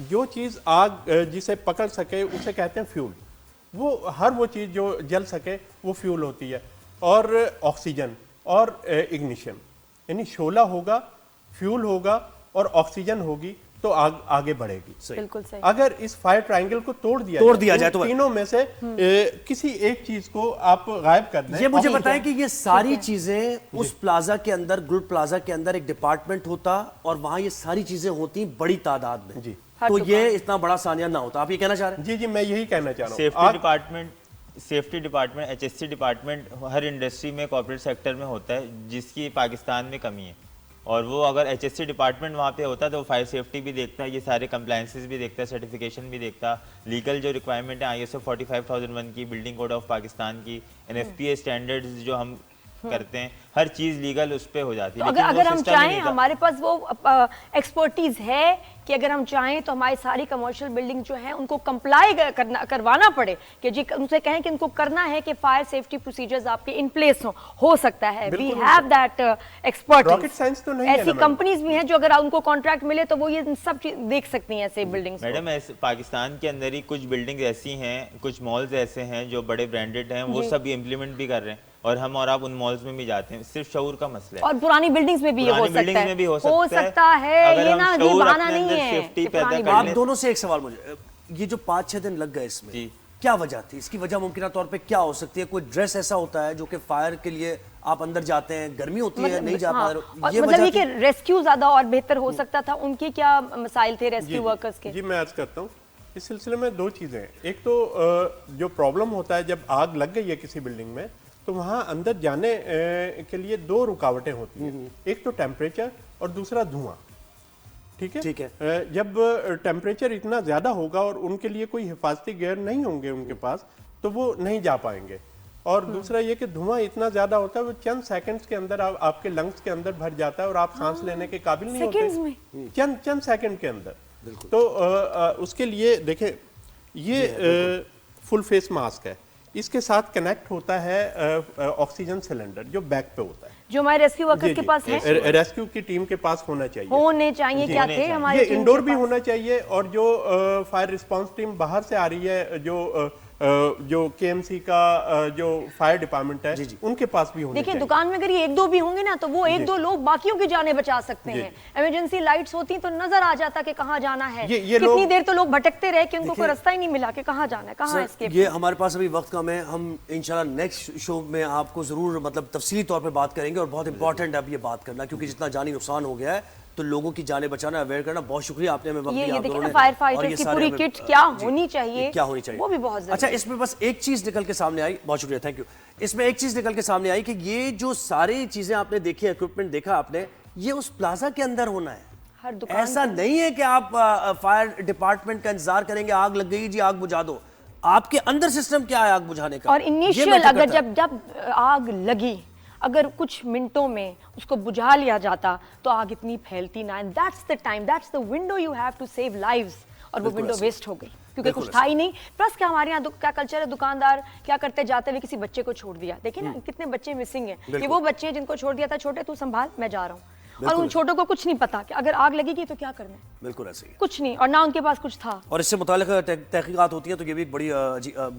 जो चीज आग जिसे पकड़ सके उसे कहते हैं फ्यूल। वो हर वो चीज जो जल सके वो फ्यूल होती है। और ऑक्सीजन और इग्निशन, यानी शोला होगा, फ्यूल होगा और ऑक्सीजन होगी तो आग आगे बढ़ेगी। बिल्कुल सही। अगर इस फायर ट्रायंगल को तोड़ दिया जाए तो- तीनों में से किसी एक चीज को आप गायब कर दें। ये मुझे ठीक बताएं है। कि ये सारी चीजें उस प्लाजा के अंदर, गुल प्लाजा के अंदर एक डिपार्टमेंट होता और वहां ये सारी चीजें होती बड़ी तादाद में, जी। हर तो दुकान ये इतना बड़ा सानिया ना होता। आप ये कहना चाह रहे हैं? जी मैं यही कहना चाह रहा हूँ। सेफ्टी डिपार्टमेंट एचएससी डिपार्टमेंट हर इंडस्ट्री में, कॉर्पोरेट सेक्टर में होता है, जिसकी पाकिस्तान में कमी है। और वो अगर एचएससी डिपार्टमेंट वहाँ पे होता तो वो फायर सेफ्टी भी देखता है, ये सारे कंप्लायंसेस भी देखता है, सर्टिफिकेशन भी देखता, लीगल जो रिक्वायरमेंट है ISO 45001 की, बिल्डिंग कोड ऑफ पाकिस्तान की, NFPA स्टैंडर्ड्स जो हम करते हैं, हर चीज़ लीगल उस पे हो जाती तो है। अगर लेकिन वो अगर हम system ही चाहें, नहीं था। हमारे पास वो एक्सपर्टीज है कि अगर हम चाहें तो हमारी सारी कमर्शियल बिल्डिंग जो है उनको कंप्लाई करवाना पड़े, कि जी उनसे कहें कि उनको करना है कि फायर सेफ्टी प्रोसीजर्स आपके इन प्लेस हो सकता है। वी बिल्कुल have that expertise. Rocket science तो नहीं है ना ऐसी मैडम। कंपनीज भी हैं जो अगर उनको कॉन्ट्रैक्ट मिले तो वो ये सब चीज देख सकती हैं, ऐसे बिल्डिंग्स। मैडम ऐसे पाकिस्तान के अंदर ही कुछ बिल्डिंग्स ऐसी हैं, कुछ मॉल्स ऐसे हैं जो बड़े ब्रांडेड हैं, वो जी। सब इम्प्लीमेंट भी कर रहे हैं और हम और आप उन मॉल्स में भी जाते हैं। सिर्फ शऊर का मसला है। और पुरानी बिल्डिंग्स में भी ये हो पुरानी सकता बिल्डिंग्स है, में भी हो हो सकता सकता है। अगर ये हम ना ये शऊर बहाना अपने नहीं अंदर है सेफ्टी कि पैदा पुरानी कर आप ले। दोनों से एक सवाल मुझे, ये जो 5-6 दिन लग गए इसमें, जी। क्या वजह थी? इसकी वजह मुमकिन तौर पे क्या हो सकती है? कोई ड्रेस ऐसा होता है जो कि फायर के लिए आप अंदर जाते हैं, गर्मी होती है, नहीं जा पा हाँ, रहे हो, और ये मतलब वजह ये कि थी? रेस्क्यू ज्यादा और बेहतर हो सकता था। उनके क्या मसाइल थे जी, रेस्क्यू वर्कर्स के? जी मैं अर्ज करता हूँ। इस सिलसिले में दो चीजें हैं। एक तो जो प्रॉब्लम होता है जब आग लग गई है किसी बिल्डिंग में, तो वहाँ अंदर जाने के लिए दो रुकावटें होती हैं। एक तो टेम्परेचर और दूसरा धुआं। ठीक है, ठीक है। जब टेम्परेचर इतना ज्यादा होगा और उनके लिए कोई हिफाजती गियर नहीं होंगे उनके पास, तो वो नहीं जा पाएंगे। और दूसरा ये कि धुआं इतना ज्यादा होता है वो चंद सेकंड्स के अंदर आपके लंग्स के अंदर भर जाता है और आप सांस लेने के काबिल नहीं सेकंड्स होते। चंद सेकंड के अंदर। तो उसके लिए देखें, ये फुल फेस मास्क है, इसके साथ कनेक्ट होता है ऑक्सीजन सिलेंडर जो बैक पे होता है। जो हमारे रेस्क्यू वर्कर्स के पास है, रेस्क्यू की टीम के पास होना चाहिए। होने चाहिए। क्या थे हमारे ये टीम इंडोर के भी पास? होना चाहिए। और जो फायर रिस्पांस टीम बाहर से आ रही है, जो KMC का जो फायर डिपार्टमेंट है, उनके पास भी होना देखिए चाहिए। दुकान में अगर ये एक दो भी होंगे ना तो वो एक दो लोग बाकियों की जानें बचा सकते हैं। इमरजेंसी लाइट्स होती तो नजर आ जाता कि कहाँ जाना है। ये कितनी लोग- देर तो लोग भटकते रहे कि उनको कोई रास्ता ही नहीं मिला कि कहाँ जाना है, कहाँ सर, एस्केप। ये हमारे पास अभी वक्त कम है, हम इंशाल्लाह नेक्स्ट शो में आपको जरूर मतलब तफसीली तौर पे बात करेंगे। और बहुत इंपॉर्टेंट है अब ये बात करना, क्योंकि जितना जानी नुकसान हो गया है तो लोगों की जानें बचाना, अवेयर करना। बहुत शुक्रिया, आपने हमें वक्त दिया। ये आप देखिए दोनों ना ने। फायर और फाइटर्स ये की सारे पूरी हमें- किट क्या जी, होनी चाहिए, क्या होनी चाहिए, वो भी बहुत जरूरी अच्छा, है। इसमें बस एक चीज निकल के सामने आई, बहुत शुक्रिया, थैंक यू। इसमें एक चीज निकल के सामने आई कि ये जो सारी चीजें आपने देखी, इक्विपमेंट देखा आपने, ये उस प्लाजा के अंदर होना है। हर दुकान ऐसा नहीं है कि आप फायर डिपार्टमेंट का इंतजार करेंगे, आग लग गई जी आग बुझा दो। आपके अंदर सिस्टम क्या है आग बुझाने का? और ये इनिशियल मैटर अगर करता है। जब आग लगी, अगर कुछ मिनटों में उसको बुझा लिया जाता तो आग इतनी फैलती ना। And that's the time, that's the window you have to save lives. और वो बिल्कुल विंडो ऐसे। वेस्ट हो गई क्योंकि बिल्कुल कुछ था ही नहीं। प्लस क्या हमारे यहाँ क्या कल्चर है, दुकानदार क्या करते, जाते हुए किसी बच्चे को छोड़ दिया। देखिए ना कितने बच्चे मिसिंग हैं। ये वो बच्चे हैं जिनको छोड़ दिया था, छोटे तू संभाल मैं जा रहा हूँ। और उन छोटों को कुछ नहीं पता कि अगर आग लगेगी तो क्या करना है, बिल्कुल ऐसे ही है। कुछ नहीं। और ना उनके पास कुछ था। और इससे मुताल्लिक तहकीकात होती है, तो ये भी एक बड़ी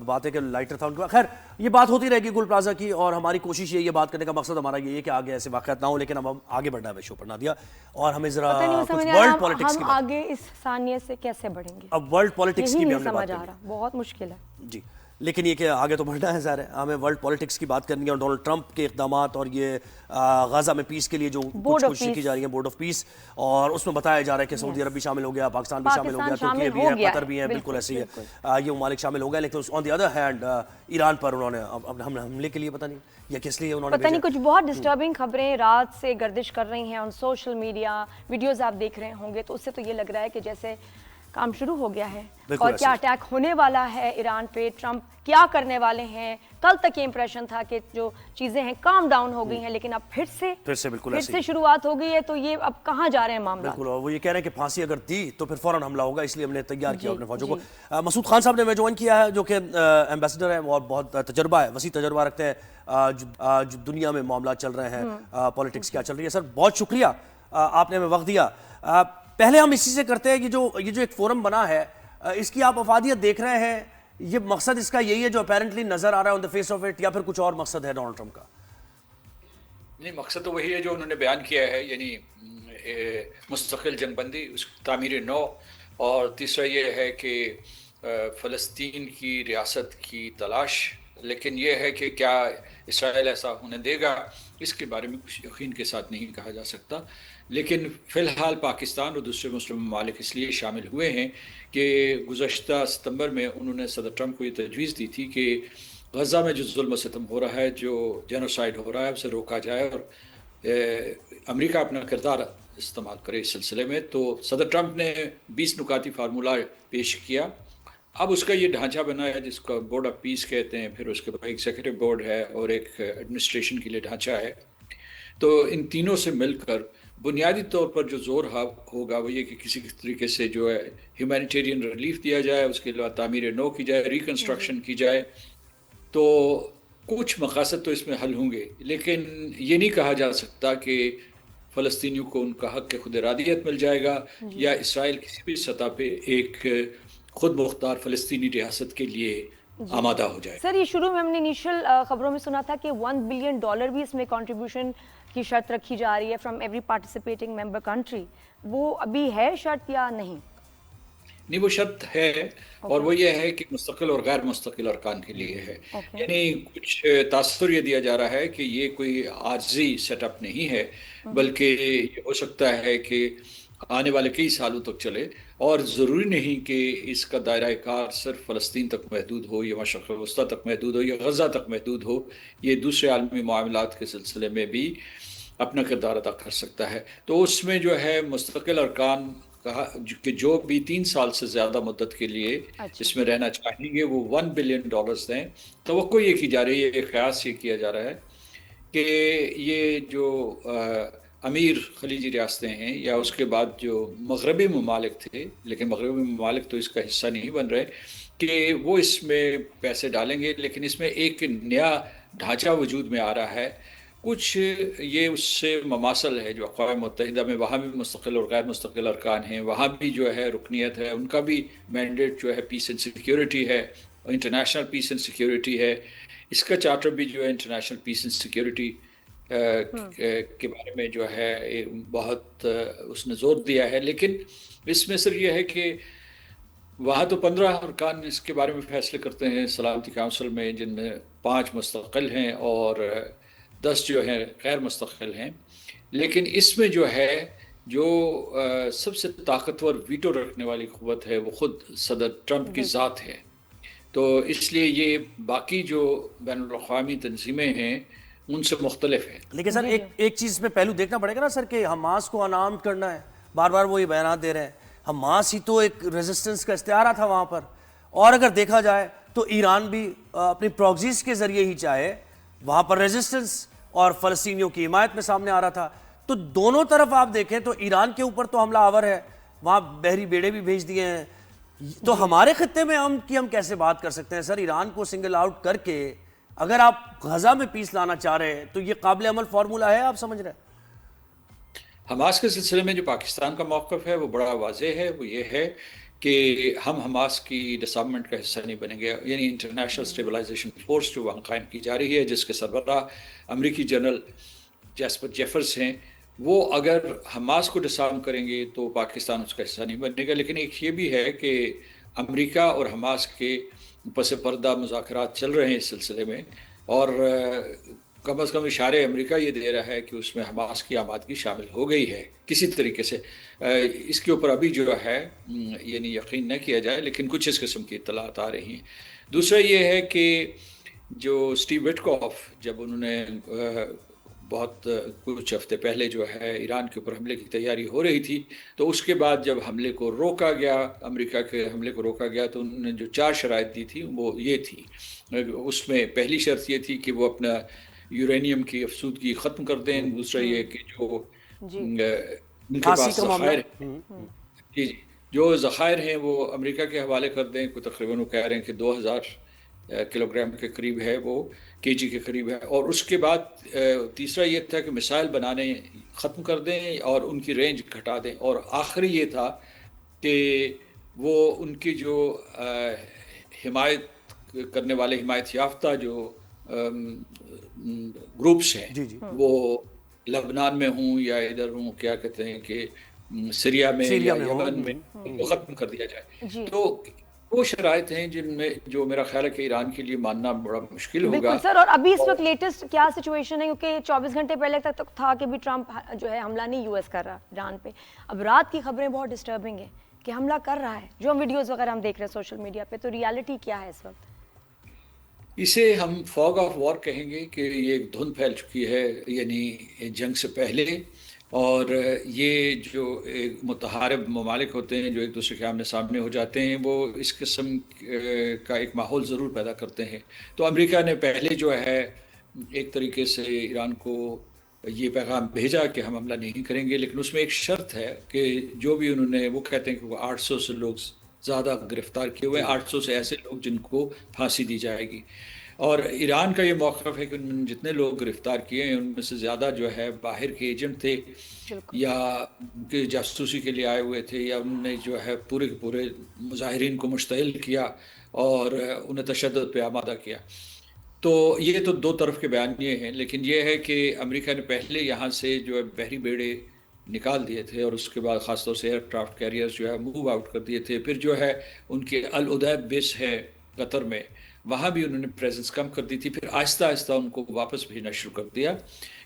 बात है कि लाइटर था उनके पास। खैर, ये बात होती रहेगी गुल प्लाजा की, और हमारी कोशिश ये बात करने का मकसद हमारा ये है कि आगे ऐसे वाक़यात ना हो। लेकिन अब हम आगे बढ़ना है शो पर ना दिया, और हमें जरा पता नहीं कुछ समझ आ वर्ल्ड रहा पॉलिटिक्स की हम बात, आगे इस सानियत से कैसे बढ़ेंगे, अब वर्ल्ड पॉलिटिक्स यही की भी नहीं हमने बात समझ आ करनी रहा। बहुत मुश्किल है। जी। लेकिन ये कि आगे तो बढ़ना है ज़ाहिर है, हमें वर्ल्ड पॉलिटिक्स की बात करनी है और डोनाल्ड ट्रंप के इक़दामात और ये गाज़ा में पीस के लिए जो कुछ कोशिशें की जा रही हैं, बोर्ड ऑफ पीस, और उसमें बताया जा रहा है कि सऊदी अरब भी शामिल हो गया, पाकिस्तान भी शामिल हो गया, तुर्की भी है, कतर भी है, बिल्कुल ऐसे ही है, ये ममालिक शामिल हो गए। लेकिन on the other hand Iran पर उन्होंने अब हमले के लिए पता नहीं या किस लिए उन्होंने पता नहीं, कुछ बहुत डिस्टर्बिंग खबरें रात से गर्दिश कर रही हैं ऑन सोशल मीडिया, वीडियोस आप देख रहे होंगे, तो उससे तो ये लग रहा है कि जैसे काम शुरू हो गया है और क्या अटैक होने वाला है ईरान पे, ट्रंप क्या करने वाले हैं। कल तक ये इंप्रेशन था कि जो चीजें हैं काम डाउन हो गई हैं, लेकिन अब फिर से शुरुआत हो गई है, तो ये अब कहां जा रहे हैं मामला। बिल्कुल, और वो ये कह रहे हैं कि फांसी अगर दी तो फिर फौरन हमला होगा, इसलिए हमने तैयार किया अपने फौजों को। मसूद खान साहब ने हमें ज्वाइन किया है, जो कि एम्बेसडर है और बहुत तजर्बा है, वसी तजर्बा रखते हैं जो दुनिया में मामला चल रहे हैं, पॉलिटिक्स क्या चल रही है। सर बहुत शुक्रिया, आपने हमें वक्त दिया। पहले हम इसी से करते हैं कि ये जो एक फोरम बना है, इसकी आप अफादियत देख रहे हैं, ये मकसद इसका यही है जो अपेरेंटली नजर आ रहा है on the face of it, या फिर कुछ और मकसद है डोनाल्ड ट्रंप का? नहीं, मकसद तो वही है जो उन्होंने बयान किया है, यानी मुस्तकिल जंगबंदी, उस तामीर नौ, और तीसरा ये है कि फ़लस्तीन की रियासत की तलाश। लेकिन यह है कि क्या इसराइल ऐसा होने देगा, इसके बारे में कुछ यकीन के साथ नहीं कहा जा सकता। लेकिन फ़िलहाल पाकिस्तान और दूसरे मुस्लिम ममालिक इसलिए शामिल हुए हैं कि गुज़श्ता सितंबर में उन्होंने सदर ट्रंप को ये तजवीज़ दी थी कि गज़ा में जो जुल्म सितम हो रहा है, जो जेनोसाइड हो रहा है, उसे रोका जाए और अमेरिका अपना किरदार इस्तेमाल करे इस सिलसिले में। तो सदर ट्रंप ने 20 नुकाती फार्मूला पेश किया। अब उसका ये ढांचा बना है जिसको बोर्ड ऑफ पीस कहते हैं, फिर उसके बाद एग्जीक्यूटिव बोर्ड है और एक एडमिनिस्ट्रेशन के लिए ढांचा है। तो इन तीनों से मिलकर बुनियादी तौर पर जो जोर होगा वो ये कि किसी तरीके से जो है ह्यूमैनिटेरियन रिलीफ दिया जाए, उसके अलावा तामीर नौ की जाए, रिकन्स्ट्रक्शन की जाए। तो कुछ मकासद तो इसमें हल होंगे, लेकिन ये नहीं कहा जा सकता कि फ़लस्तीनियों को उनका हक़ के खुद इरादियत मिल जाएगा या इसराइल किसी भी सतह पे एक खुद मुख्तार फ़लस्तीनी रियासत के लिए आमादा हो जाए। सर, ये शुरू में हमने इनिशियल खबरों में सुना था कि $1 बिलियन भी इसमें कंट्रीब्यूशन की शर्त रखी जा रही है from every participating member country. वो अभी है शर्त या नहीं? नहीं, वो शर्त है और वो ये है कि मुस्तकिल और गैर मुस्तकिल अरकान के लिए है। यानी कुछ तासुर ये दिया जा रहा है कि ये कोई आर्जी सेटअप नहीं है, बल्कि ये हो सकता है कि आने वाले कई सालों तक चले, और ज़रूरी नहीं कि इसका दायरा कार सिर्फ फ़लस्तीन तक महदूद हो या मशरिक़ वस्ता तक महदूद हो या गज़ा तक महदूद हो। ये दूसरे आलमी मामलात के सिलसिले में भी अपना किरदार अदा कर सकता है। तो उसमें जो है मुस्तकिल अरकान कहा कि जो भी 3 साल से ज़्यादा मुद्दत के लिए इसमें रहना चाहेंगे वो $1 बिलियन दें। तवक्को ये की जा रही है, एक क़यास ये किया जा रहा है कि ये जो अमीर खलीजी रियासतें हैं या उसके बाद जो मगरबी ममालिक थे, लेकिन मगरबी ममालिक तो इसका हिस्सा नहीं बन रहे, कि वो इसमें पैसे डालेंगे। लेकिन इसमें एक नया ढांचा वजूद में आ रहा है, कुछ ये उससे ममासल है जो अक़वाम मुत्तहिदा में, वहाँ भी मुस्तकिल और गैर मुस्तकिल अरकान हैं, वहाँ भी जो है रुकनीत है, उनका भी मैंडेट जो है पीस एंड सिक्योरिटी है, इंटरनेशनल पीस एंड सिक्योरिटी है। इसका चार्टर भी जो है इंटरनेशनल पीस एंड सिक्योरिटी के बारे में जो है बहुत उसने जोर दिया है। लेकिन इसमें सिर्फ यह है कि वहाँ तो 15 अरकान इसके बारे में फैसले करते हैं सलामती काउंसिल में, जिनमें 5 मुस्तकिल हैं और 10 जो हैं गैर मुस्तकिल हैं। लेकिन इसमें जो है जो सबसे ताकतवर वीटो रखने वाली क़ुव्वत है वो ख़ुद सदर ट्रंप की ज़ात है। तो इसलिए ये बाकी जो बैनुल-अक़वामी तंजीमें हैं उनसे मुख्तलिफ है। लेकिन सर एक चीज़ में पहलू देखना पड़ेगा ना सर, कि हमास को अनाम करना है, बार बार वो ये बयान दे रहे हैं। हमास ही तो एक रेजिस्टेंस का इस्तिआरा था वहाँ पर, और अगर देखा जाए तो ईरान भी अपनी प्रॉक्सीज के ज़रिए ही चाहे वहाँ पर रेजिस्टेंस और फ़लस्तीनियों की हिमायत में सामने आ रहा था। तो दोनों तरफ आप देखें तो ईरान के ऊपर तो हमला आवर है, वहाँ बहरी बेड़े भी भेज दिए हैं। तो हमारे खत्ते में हम कैसे बात कर सकते हैं सर, ईरान को सिंगल आउट करके अगर आप गजा में पीस लाना चाह रहे हैं तो ये काबिल अमल फार्मूला है, आप समझ रहे हैं? हमास के सिलसिले में जो पाकिस्तान का मौक़िफ़ है वो बड़ा वाज़ेह है। वो ये है कि हम हमास की डिसआर्ममेंट का हिस्सा नहीं बनेंगे। यानी इंटरनेशनल स्टेबलाइजेशन फोर्स जो वहाँ कायम की जा रही है, जिसके सरबराह अमरीकी जनरल जैस्पर जेफर्स हैं, वो अगर हमास को डिसआर्म करेंगे तो पाकिस्तान उसका हिस्सा नहीं बनेगा। लेकिन एक ये भी है कि अमेरिका और हमास के पस पर्दा मुज़ाकरात चल रहे हैं इस सिलसिले में, और कम अज़ कम इशारे अमेरिका ये दे रहा है कि उसमें हमास की आबादगी शामिल हो गई है किसी तरीके से। इसके ऊपर अभी जो है यानी यकीन न किया जाए, लेकिन कुछ इस किस्म की इत्तलात आ रही हैं। दूसरा ये है कि जो स्टीव विटकॉफ, जब उन्होंने बहुत कुछ हफ्ते पहले जो है ईरान के ऊपर हमले की तैयारी हो रही थी, तो उसके बाद जब हमले को रोका गया, अमेरिका के हमले को रोका गया, तो उन्होंने जो 4 शराइत दी थी वो ये थी। उसमें पहली शर्त ये थी कि वो अपना यूरेनियम की अफसूदगी ख़त्म कर दें। दूसरा ये कि जो उनके पास ज़खायर जी जी जो ज़खायर हैं वो अमेरिका के हवाले कर दें। कोई तकरीबन वो कह रहे हैं कि 2000 किलोग्राम के करीब है, वो केजी के करीब है। और उसके बाद तीसरा ये था कि मिसाइल बनाने ख़त्म कर दें और उनकी रेंज घटा दें। और आखिरी ये था कि वो उनकी जो हिमायत करने वाले, हिमायत याफ्ता जो ग्रुप्स हैं, वो लबनान में हूँ या इधर हूँ, क्या कहते हैं कि सीरिया में या यमन में, उनको ख़त्म कर दिया जाए। तो वो शराइत हैं जिनमें जो मेरा ख्याल है कि ईरान के लिए मानना बड़ा मुश्किल होगा। बिल्कुल सर। और अभी इस वक्त लेटेस्ट क्या सिचुएशन है, क्योंकि 24 घंटे पहले तक था कि भी ट्रंप जो है हमला नहीं यूएस कर रहा ईरान पे। अब रात की खबरें बहुत डिस्टर्बिंग है कि हमला कर रहा है, जो हम वीडियोस वगैरह हम देख रहे हैं सोशल मीडिया पे। तो रियलिटी क्या है इस वक्त? इसे हम फॉग ऑफ वॉर कहेंगे कि ये एक धुंध फैल चुकी है, यानी जंग से पहले। और ये जो एक मुतहारिब ममालिक होते हैं जो एक दूसरे के आमने सामने हो जाते हैं, वो इस किस्म का एक माहौल ज़रूर पैदा करते हैं। तो अमेरिका ने पहले जो है एक तरीके से ईरान को ये पैगाम भेजा कि हम हमला नहीं करेंगे, लेकिन उसमें एक शर्त है कि जो भी उन्होंने, वो कहते हैं कि वो 800 से लोग ज़्यादा गिरफ्तार किए हुए हैं, 800 से ऐसे लोग जिनको फांसी दी जाएगी। और ईरान का ये मौक़िफ़ है कि उन्होंने जितने लोग गिरफ्तार किए हैं उनमें से ज़्यादा जो है बाहर के एजेंट थे या उनके जासूसी के लिए आए हुए थे, या उन्होंने जो है पूरे के पूरे मुजाहिरीन को मुश्तइल किया और उन्हें तशद्दुद पे आमादा किया। तो ये तो दो तरफ के बयान ये हैं, लेकिन ये है कि अमेरिका ने पहले यहाँ से जो है बहरी बेड़े निकाल दिए थे और उसके बाद ख़ासतौर से एयरक्राफ्ट कैरियर्स जो है मूव आउट कर दिए थे। फिर जो है उनके अल उदैब बेस है कतर में, वहाँ भी उन्होंने प्रेजेंस कम कर दी थी। फिर आहिस्ता आहिस्ता उनको वापस भेजना शुरू कर दिया,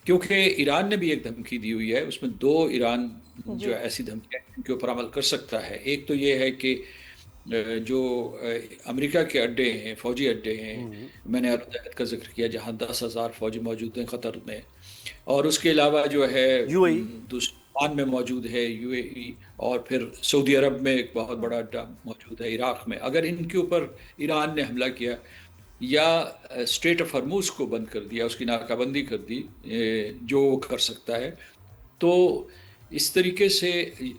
क्योंकि ईरान ने भी एक धमकी दी हुई है। उसमें 2 ईरान जो ऐसी धमकियाँ उनके ऊपर अमल कर सकता है। एक तो ये है कि जो अमेरिका के अड्डे हैं, फ़ौजी अड्डे हैं, मैंने अल उदैद का जिक्र किया जहाँ 10,000 फ़ौजी मौजूद हैं कतर में, और उसके अलावा जो है दूसरे ओमान में मौजूद है यूएई, और फिर सऊदी अरब में एक बहुत बड़ा अड्डा मौजूद है इराक़ में। अगर इनके ऊपर ईरान ने हमला किया या स्ट्रेट ऑफ हरमुज़ को बंद कर दिया, उसकी नाकाबंदी कर दी, जो वो कर सकता है, तो इस तरीके से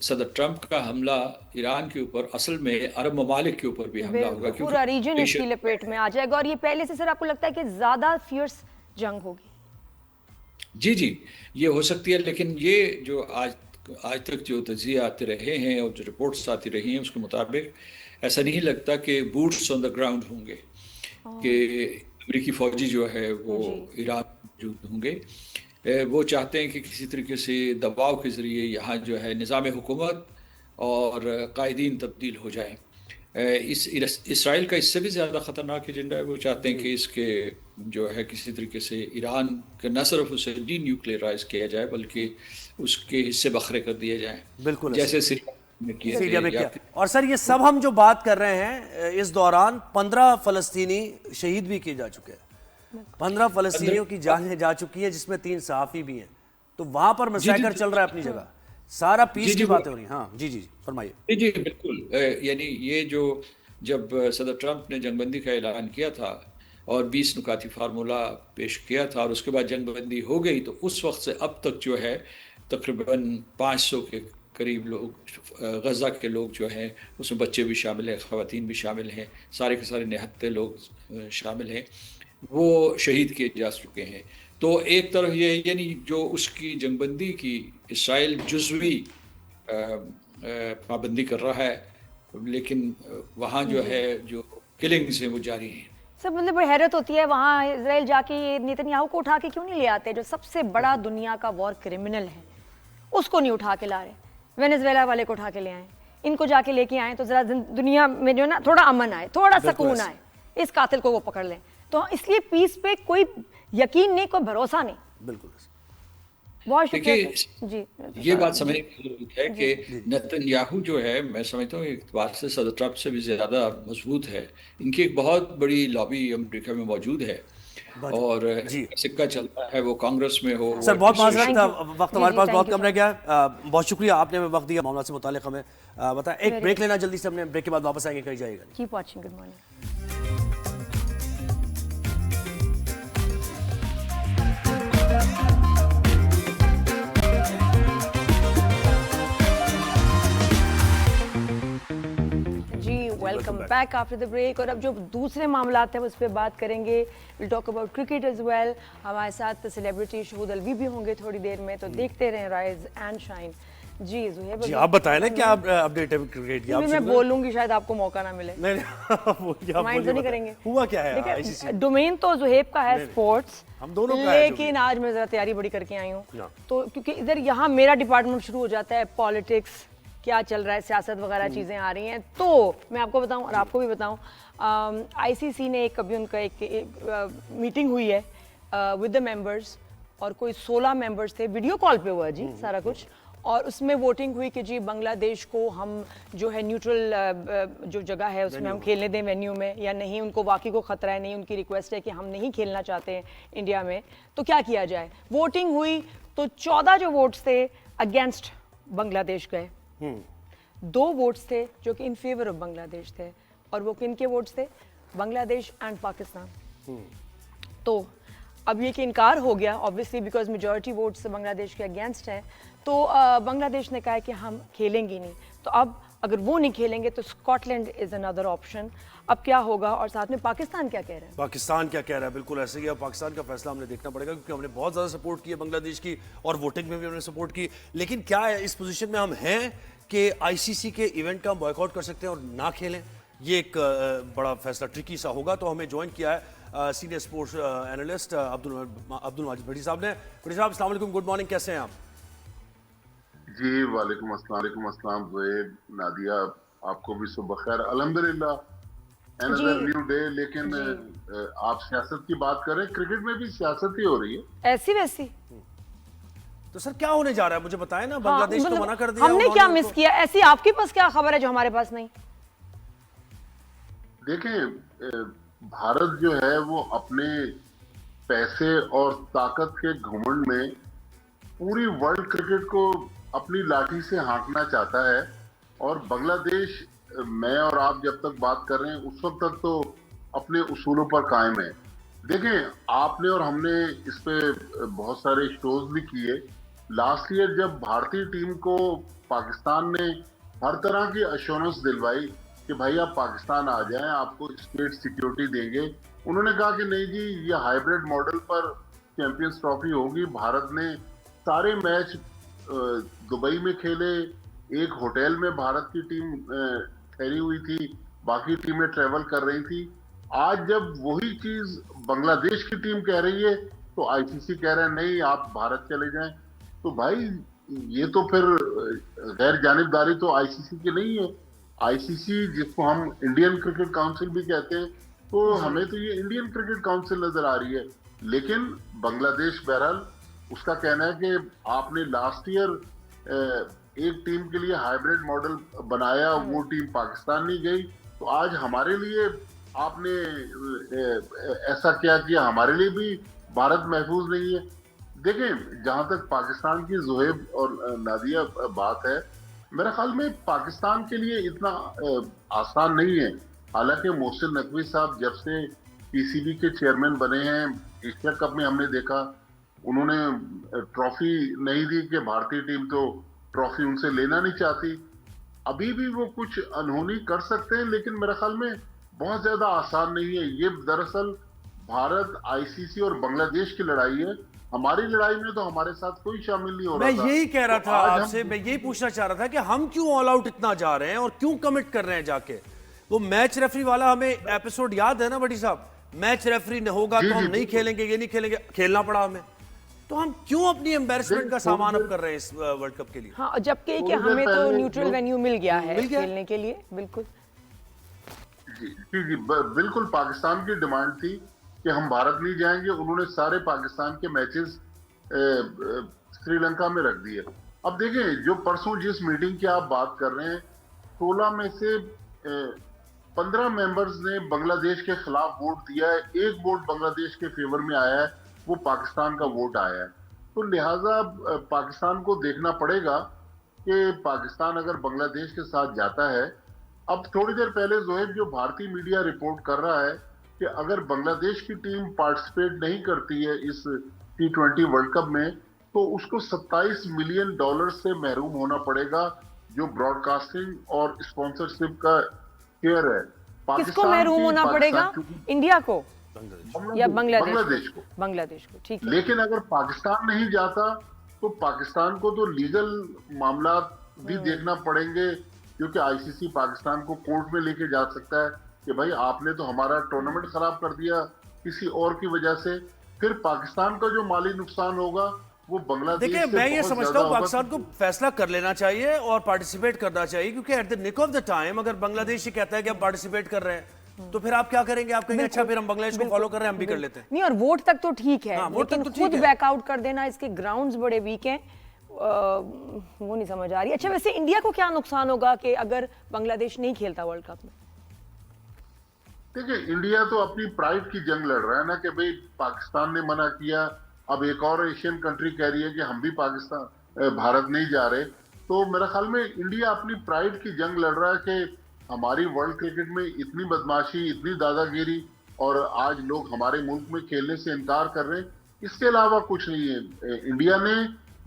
सदर ट्रंप का हमला ईरान के ऊपर असल में अरब ममालिक के ऊपर भी हमला होगा, पूरा रीजन इसकी लपेट में आ जाएगा। और ये पहले से सर आपको लगता है कि ज़्यादा फियर्स जंग होगी? जी जी, ये हो सकती है, लेकिन ये जो आज तक जो तज्ज़िये आते रहे हैं और जो रिपोर्ट्स आती रही हैं उसके मुताबिक ऐसा नहीं लगता कि बूट्स ऑन द ग्राउंड होंगे, कि अमेरिकी फ़ौजी जो है वो ईरान मौजूद होंगे। वो चाहते हैं कि किसी तरीके से दबाव के ज़रिए यहाँ जो है निज़ाम हुकूमत और कायदीन तब्दील हो जाए। इसराइल का इससे भी ज़्यादा ख़तरनाक एजेंडा है। वो चाहते हैं कि इसके जो है किसी तरीके से ईरान के न सिर्फ उसे डी न्यूक्लियराइज किया जाए बल्कि उसके हिस्से बखरे कर दिए जाए, बिल्कुल जैसे सीरिया में किया। और सर ये सब हम जो बात कर रहे हैं, इस दौरान 15 फ़लस्तीनी शहीद भी किए जा चुके हैं, 15 फ़लस्तीनियों की जानें जा चुकी हैं, जिसमें 3 सहाफ़ी भी हैं। तो वहाँ पर मसैकर चल रहा है अपनी जगह, सारा पीस की बातें हो रही हैं। हाँ जी जी फरमाइए। जी बिल्कुल, यानी ये जो जब सदर ट्रंप ने जंगबंदी का ऐलान किया था और 20 नुकाती फार्मूला पेश किया था और उसके बाद जंगबंदी हो गई, तो उस वक्त से अब तक जो है तकरीबन 500 के करीब लोग, गज़ा के लोग जो हैं, उसमें बच्चे भी शामिल हैं, ख़वातीन भी शामिल हैं, सारे के सारे निहत्ते लोग शामिल हैं, वो शहीद किए जा चुके हैं। तो एक तरफ ये यानी जो उसकी जंगबंदी की इसराइल जुज़वी पाबंदी कर रहा है, लेकिन वहाँ जो है जो किलिंग्स हैं वो जारी हैं। सब मतलब हैरत होती है, वहाँ इजराइल जाके नेतन्याहू को उठा के क्यों नहीं ले आते, जो सबसे बड़ा दुनिया का वॉर क्रिमिनल है, उसको नहीं उठा के ला रहे, वेनेजुएला वाले को उठा के ले आए। इनको जाके लेके आए तो जरा दुनिया में जो ना थोड़ा अमन आए, थोड़ा सुकून आए, इस कातिल को वो पकड़ लें। तो इसलिए पीस पे कोई यकीन नहीं, कोई भरोसा नहीं। बिल्कुल। बहुत शुक्रिया देखिए, जी। ये बात समझने की जरूरत है कि नेतन्याहू जो है, मैं समझता हूँ एक बात से सदर ट्रंप से भी ज्यादा मजबूत है। इनकी एक बहुत बड़ी लॉबी अमेरिका में मौजूद है और सिक्का चलता है, वो कांग्रेस में हो। सर बहुत माजरत, Thank you. वक्त हमारे पास जी, बहुत thank कम रह गया। बहुत शुक्रिया, आपने हमें वक्त दिया, मामला से मुतालिक हमें बताया। एक ब्रेक लेना जल्दी से, हमने ब्रेक के बाद वापस आएंगे, कहीं जाइएगा। Keep watching, good morning. Welcome back after the break. और अब जो दूसरे मामलात हैं उस पर बात करेंगे। Will talk about cricket as well. हमारे साथ सेलिब्रिटी शोहद अलवी भी होंगे थोड़ी देर में, तो देखते रहें राइज एंड शाइन। जी ज़ुहैब, जी आप बताएं ना क्या अपडेट है क्रिकेट की? मैं बोलूंगी शायद आपको मौका ना मिले। नहीं माइंड तो नहीं करेंगे। हुआ क्या है? देखिए डोमेन तो ज़ुहैब का है स्पोर्ट्स, हम दोनों का है, लेकिन आज मैं जरा तैयारी बड़ी करके आई हूँ, तो क्योंकि इधर यहाँ मेरा डिपार्टमेंट शुरू हो जाता है, पॉलिटिक्स क्या चल रहा है, सियासत वगैरह चीज़ें आ रही हैं। तो मैं आपको बताऊं और आपको भी बताऊं, आईसीसी ने एक अभी उनका एक मीटिंग हुई है विद द मेंबर्स, और कोई 16 मेंबर्स थे, वीडियो कॉल पे हुआ जी सारा कुछ, और उसमें वोटिंग हुई कि जी बांग्लादेश को हम जो है न्यूट्रल जो जगह है उसमें हम खेलने दें वेन्यू में या नहीं, उनको वाकई को खतरा है नहीं, उनकी रिक्वेस्ट है कि हम नहीं खेलना चाहते हैं इंडिया में, तो क्या किया जाए। वोटिंग हुई तो 14 जो वोट्स थे अगेंस्ट बांग्लादेश गए, 2 वोट्स थे जो कि इन फेवर ऑफ बांग्लादेश थे, और वो किन के वोट्स थे? बांग्लादेश एंड पाकिस्तान। तो अब ये कि इनकार हो गया obviously, because majority votes Bangladesh के अगेंस्ट हैं, तो बांग्लादेश ने कहा कि हम खेलेंगे नहीं। तो अब अगर वो नहीं खेलेंगे तो स्कॉटलैंड इज अनदर ऑप्शन। अब क्या होगा, और साथ में पाकिस्तान क्या कह रहा है? पाकिस्तान क्या कह रहा है? बिल्कुल ऐसे ही। अब पाकिस्तान का फैसला हमने देखना पड़ेगा, क्योंकि हमने बहुत ज़्यादा सपोर्ट की है बांग्लादेश की, और वोटिंग में भी हमने सपोर्ट की। लेकिन क्या है इस पोजीशन में हम हैं कि आईसीसी के इवेंट का हम बॉयकॉट कर सकते हैं और ना खेलें? ये एक बड़ा फैसला ट्रिकी सा होगा। तो हमें ज्वाइन किया है senior sports analyst Abdul Majid Bhatti साहब ने। भट्टी साहब अस्सलाम वालेकुम, गुड मॉर्निंग, कैसे हैं आप? जी वालेकुम अस्सलाम ज़ुहैब, नादिया, आपको भी सुबह खैर। अल्हम्दुलिल्लाह अनदर न्यू डे। लेकिन आप सियासत की बात करें, क्रिकेट में भी सियासत ही हो रही है ऐसी वैसी। तो सर क्या होने जा रहा है, मुझे बताएं ना। बांग्लादेश को मना कर दिया, हमने क्या मिस किया? ऐसी आपके पास क्या खबर है जो हमारे पास नहीं? देखें, भारत जो है वो अपने पैसे और ताकत के घमंड में पूरी वर्ल्ड क्रिकेट को अपनी लाठी से हाँकना चाहता है, और बांग्लादेश, मैं और आप जब तक बात कर रहे हैं उस वक्त तक तो अपने उसूलों पर कायम है। देखें, आपने और हमने इस पे बहुत सारे शोज भी किए। लास्ट ईयर जब भारतीय टीम को पाकिस्तान ने हर तरह की अश्योरेंस दिलवाई कि भाई आप पाकिस्तान आ जाएं, आपको स्टेट सिक्योरिटी देंगे, उन्होंने कहा कि नहीं जी, ये हाइब्रिड मॉडल पर चैंपियंस ट्रॉफी होगी। भारत ने सारे मैच दुबई में खेले, एक होटल में भारत की टीम ठहरी हुई थी, बाकी टीमें ट्रेवल कर रही थी। आज जब वही चीज बांग्लादेश की टीम कह रही है तो आईसीसी कह रहा है नहीं, आप भारत चले जाएं। तो भाई ये तो फिर गैर जानिबदारी तो आईसीसी की नहीं है। आईसीसी, जिसको हम इंडियन क्रिकेट काउंसिल भी कहते हैं, तो हमें तो ये इंडियन क्रिकेट काउंसिल नजर आ रही है। लेकिन बांग्लादेश बहरहाल उसका कहना है कि आपने लास्ट ईयर एक टीम के लिए हाइब्रिड मॉडल बनाया, वो टीम पाकिस्तान नहीं गई, तो आज हमारे लिए आपने ऐसा क्या किया, हमारे लिए भी भारत महफूज नहीं है। देखें, जहां तक पाकिस्तान की ज़ुहैब और नादिया बात है, मेरे ख्याल में पाकिस्तान के लिए इतना आसान नहीं है। हालांकि मोहसिन नकवी साहब जब से पीसीबी के चेयरमैन बने हैं, एशिया कप में हमने देखा उन्होंने ट्रॉफी नहीं दी कि भारतीय टीम तो ट्रॉफी उनसे लेना नहीं चाहती। अभी भी वो कुछ अनहोनी कर सकते हैं, लेकिन मेरे ख्याल में बहुत ज्यादा आसान नहीं है। ये दरअसल भारत, आईसीसी और बांग्लादेश की लड़ाई है। हमारी लड़ाई में तो हमारे साथ कोई शामिल नहीं हो रहा था। मैं यही कह रहा था आपसे, मैं यही पूछना चाह रहा था कि हम क्यों ऑल आउट इतना जा रहे हैं और क्यों कमिट कर रहे हैं जाके। वो मैच रेफरी वाला हमें एपिसोड याद है ना भट्टी साहब? मैच रेफरी न होगा तो हम नहीं खेलेंगे, ये नहीं खेलेंगे, खेलना पड़ा हमें। तो हम क्यों अपनी एम्बेरसमेंट का सामान अब कर रहे हैं इस वर्ल्ड कप के लिए? हाँ, जबकि कि थोड़ी देर हमें तो पहले न्यूट्रल वेन्यू मिल गया है मिल गया। खेलने के लिए। बिल्कुल जी जी जी, बिल्कुल पाकिस्तान की डिमांड थी कि हम भारत नहीं जाएंगे। उन्होंने सारे पाकिस्तान के मैचेस श्रीलंका में रख दिए। अब देखें, जो परसों जिस मीटिंग की आप बात कर रहे हैं, 16 में से 15 मेंबर्स ने बांग्लादेश के खिलाफ वोट दिया है। एक वोट बांग्लादेश के फेवर में आया है, वो पाकिस्तान का वोट आया है। तो लिहाजा पाकिस्तान को देखना पड़ेगा कि पाकिस्तान अगर बांग्लादेश के साथ जाता है। अब थोड़ी देर पहले जोहेब, जो भारतीय मीडिया रिपोर्ट कर रहा है कि अगर बांग्लादेश की टीम पार्टिसिपेट नहीं करती है इस T20 वर्ल्ड कप में, तो उसको $27 मिलियन से महरूम होना पड़ेगा, जो ब्रॉडकास्टिंग और स्पॉन्सरशिप का शेयर है। किसको महरूम होना पड़ेगा? इंडिया को या बांग्लादेश को? बांग्लादेश को, ठीक है। लेकिन अगर पाकिस्तान नहीं जाता तो पाकिस्तान को तो लीगल मामला भी देखना पड़ेंगे, क्योंकि आईसीसी पाकिस्तान को कोर्ट में लेके जा सकता है कि भाई आपने तो हमारा टूर्नामेंट खराब कर दिया किसी और की वजह से। फिर पाकिस्तान का जो माली नुकसान होगा वो बांग्लादेश देखिए, से मैं ये बहुत समझता ज्यादा हूँ होगा। पाकिस्तान को फैसला कर लेना चाहिए और पार्टिसिपेट करना चाहिए, क्योंकि at the nick of the time अगर बांग्लादेश ये कहता है कि हम पार्टिसिपेट कर रहे हैं, तो फिर आप क्या करेंगे? आप कहेंगे अच्छा फिर हम बांग्लादेश को फॉलो कर रहे हैं, हम भी कर लेते हैं। नहीं, और वोट तक तो ठीक है, हाँ, वोट तक लेकिन तो ठीक खुद है। बैकआउट कर देना, इसके ग्राउंड्स बड़े वीक हैं, वो नहीं समझ आ रही। अच्छा, वैसे इंडिया को क्या नुकसान होगा कि अगर बांग्लादेश नहीं खेलता वर्ल्ड कप में? देखिए, इंडिया तो अपनी प्राइड की जंग लड़ रहा है ना, कि भाई पाकिस्तान ने मना किया, अब एक और एशियन कंट्री कह रही है कि हम भी भारत नहीं जा रहे। तो मेरा ख्याल में इंडिया अपनी प्राइड की जंग लड़ रहा है कि हमारी वर्ल्ड क्रिकेट में इतनी बदमाशी, इतनी दादागिरी, और आज लोग हमारे मुल्क में खेलने से इनकार कर रहे हैं। इसके अलावा कुछ नहीं है। इंडिया ने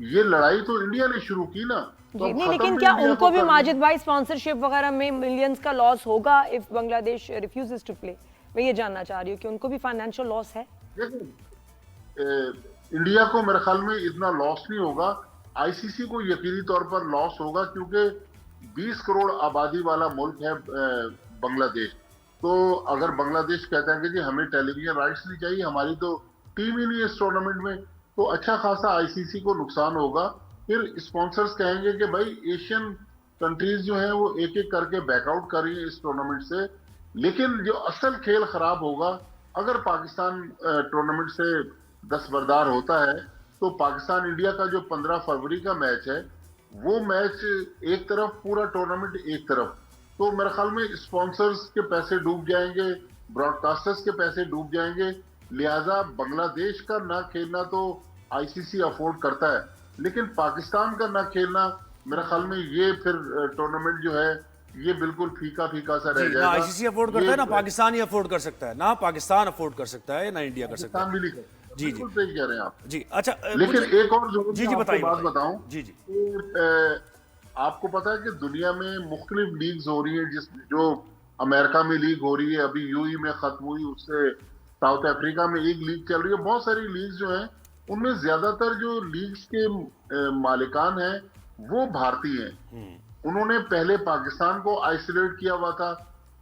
ये लड़ाई तो इंडिया ने शुरू की ना, तो जी, अब नहीं, खत्म लेकिन भी क्या इंडिया उनको को भी करनी है। माजिद भाई स्पॉन्सरशिप वगैरह में मिलियंस का लॉस होगा if Bangladesh refuses to play? मैं ये जानना चाह रही हूँ कि उनको भी फाइनेंशियल लॉस है। देखिए, इंडिया को मेरे ख्याल में इतना लॉस नहीं होगा। आईसीसी को यकीनी तौर पर लॉस होगा, क्योंकि 20 करोड़ आबादी वाला मुल्क है बांग्लादेश। तो अगर बांग्लादेश कहता है कि जी हमें टेलीविजन राइट्स नहीं चाहिए, हमारी तो टीम ही नहीं है इस टूर्नामेंट में, तो अच्छा खासा आईसीसी को नुकसान होगा। फिर स्पॉन्सर्स कहेंगे कि भाई एशियन कंट्रीज जो हैं वो एक एक करके बैकआउट कर रही है इस टूर्नामेंट से। लेकिन जो असल खेल खराब होगा, अगर पाकिस्तान टूर्नामेंट से दस्तबरदार होता है, तो पाकिस्तान इंडिया का जो 15 फरवरी का मैच है, वो मैच एक तरफ, पूरा टूर्नामेंट एक तरफ। तो मेरे ख्याल में स्पॉन्सर्स के पैसे डूब जाएंगे, ब्रॉडकास्टर्स के पैसे डूब जाएंगे। लिहाजा बांग्लादेश का ना खेलना तो आईसीसी अफोर्ड करता है, लेकिन पाकिस्तान का ना खेलना, मेरे ख्याल में ये फिर टूर्नामेंट जो है ये बिल्कुल फीका फीका सा रह जी, ना जाएगा। आईसीसी अफोर्ड करता है, ना पाकिस्तान ही अफोर्ड कर सकता है, ना पाकिस्तान अफोर्ड कर सकता है, ना इंडिया कर सकता पाकिस्तान है। भी नहीं करता। जी, जी। बिल्कुल सही कह रहे हैं आप। जी, अच्छा, लेकिन मुझे- एक और जरूरी जी, जी, आपको बताइए, बात बताइए। बताऊं जी, जी। कि आपको पता है कि दुनिया में मुख्तलिफ लीग्स हो रही है, जो अमेरिका में लीग हो रही है, अभी यूएई में खत्म हुई, उससे साउथ अफ्रीका में एक लीग चल रही है। बहुत सारी लीग्स जो हैं, उनमें ज्यादातर जो लीग्स के मालिकान हैं वो भारतीय हैं। उन्होंने पहले पाकिस्तान को आइसोलेट किया हुआ था।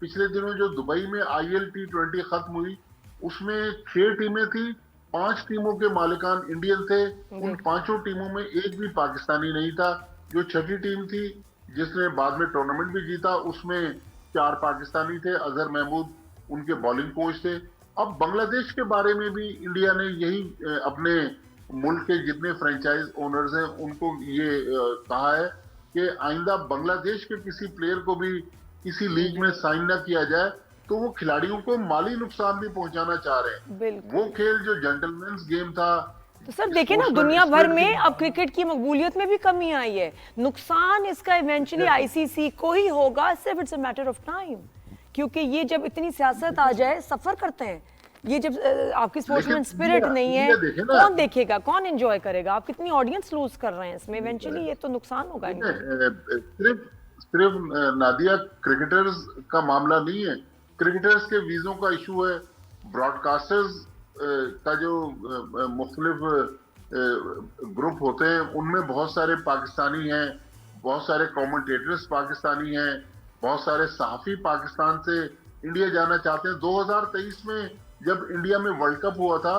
पिछले दिनों जो दुबई में IL T20 खत्म हुई, उसमें 6 टीमें थी, 5 टीमों के मालिकान इंडियन थे। उन 5 टीमों में एक भी पाकिस्तानी नहीं था। जो छठी टीम थी जिसने बाद में टूर्नामेंट भी जीता, उसमें 4 पाकिस्तानी थे। अजहर महमूद उनके बॉलिंग कोच थे। अब बांग्लादेश के बारे में भी इंडिया ने यही अपने मुल्क के जितने फ्रेंचाइज ओनर्स हैं उनको ये कहा है कि आइंदा बांग्लादेश के किसी प्लेयर को भी किसी लीग में साइन ना किया जाए, तो वो खिलाड़ियों को माली नुकसान भी पहुंचाना चाह रहे हैं। बिल्कुल। वो खेल जो जेंटलमैन्स गेम था, तो सर देखिए ना, दुनिया भर में अब क्रिकेट की मकबूलियत में भी कमी आई है। नुकसान इसका इवेंचुअली आईसीसी को ही होगा, सिर्फ it's a matter of time, क्योंकि ये जब इतनी सियासत आ जाए, सफर करते हैं ये, जब आपकी स्पोर्ट्समैन स्पिरिट नहीं है, कौन देखेगा, कौन एंजॉय करेगा? आप कितनी ऑडियंस लूज कर रहे हैं इसमें, इवेंचुअली ये तो नुकसान होगा इनको। सिर्फ नादिया क्रिकेटर्स का मामला नहीं है। क्रिकेटर्स के वीजों का इशू है, ब्रॉडकास्टर्स का जो मुख्तलिफ ग्रुप होते हैं उनमें बहुत सारे पाकिस्तानी हैं, बहुत सारे कमेंटेटर्स पाकिस्तानी हैं, बहुत सारे सहाफ़ी पाकिस्तान से इंडिया जाना चाहते हैं। 2023 में जब इंडिया में वर्ल्ड कप हुआ था,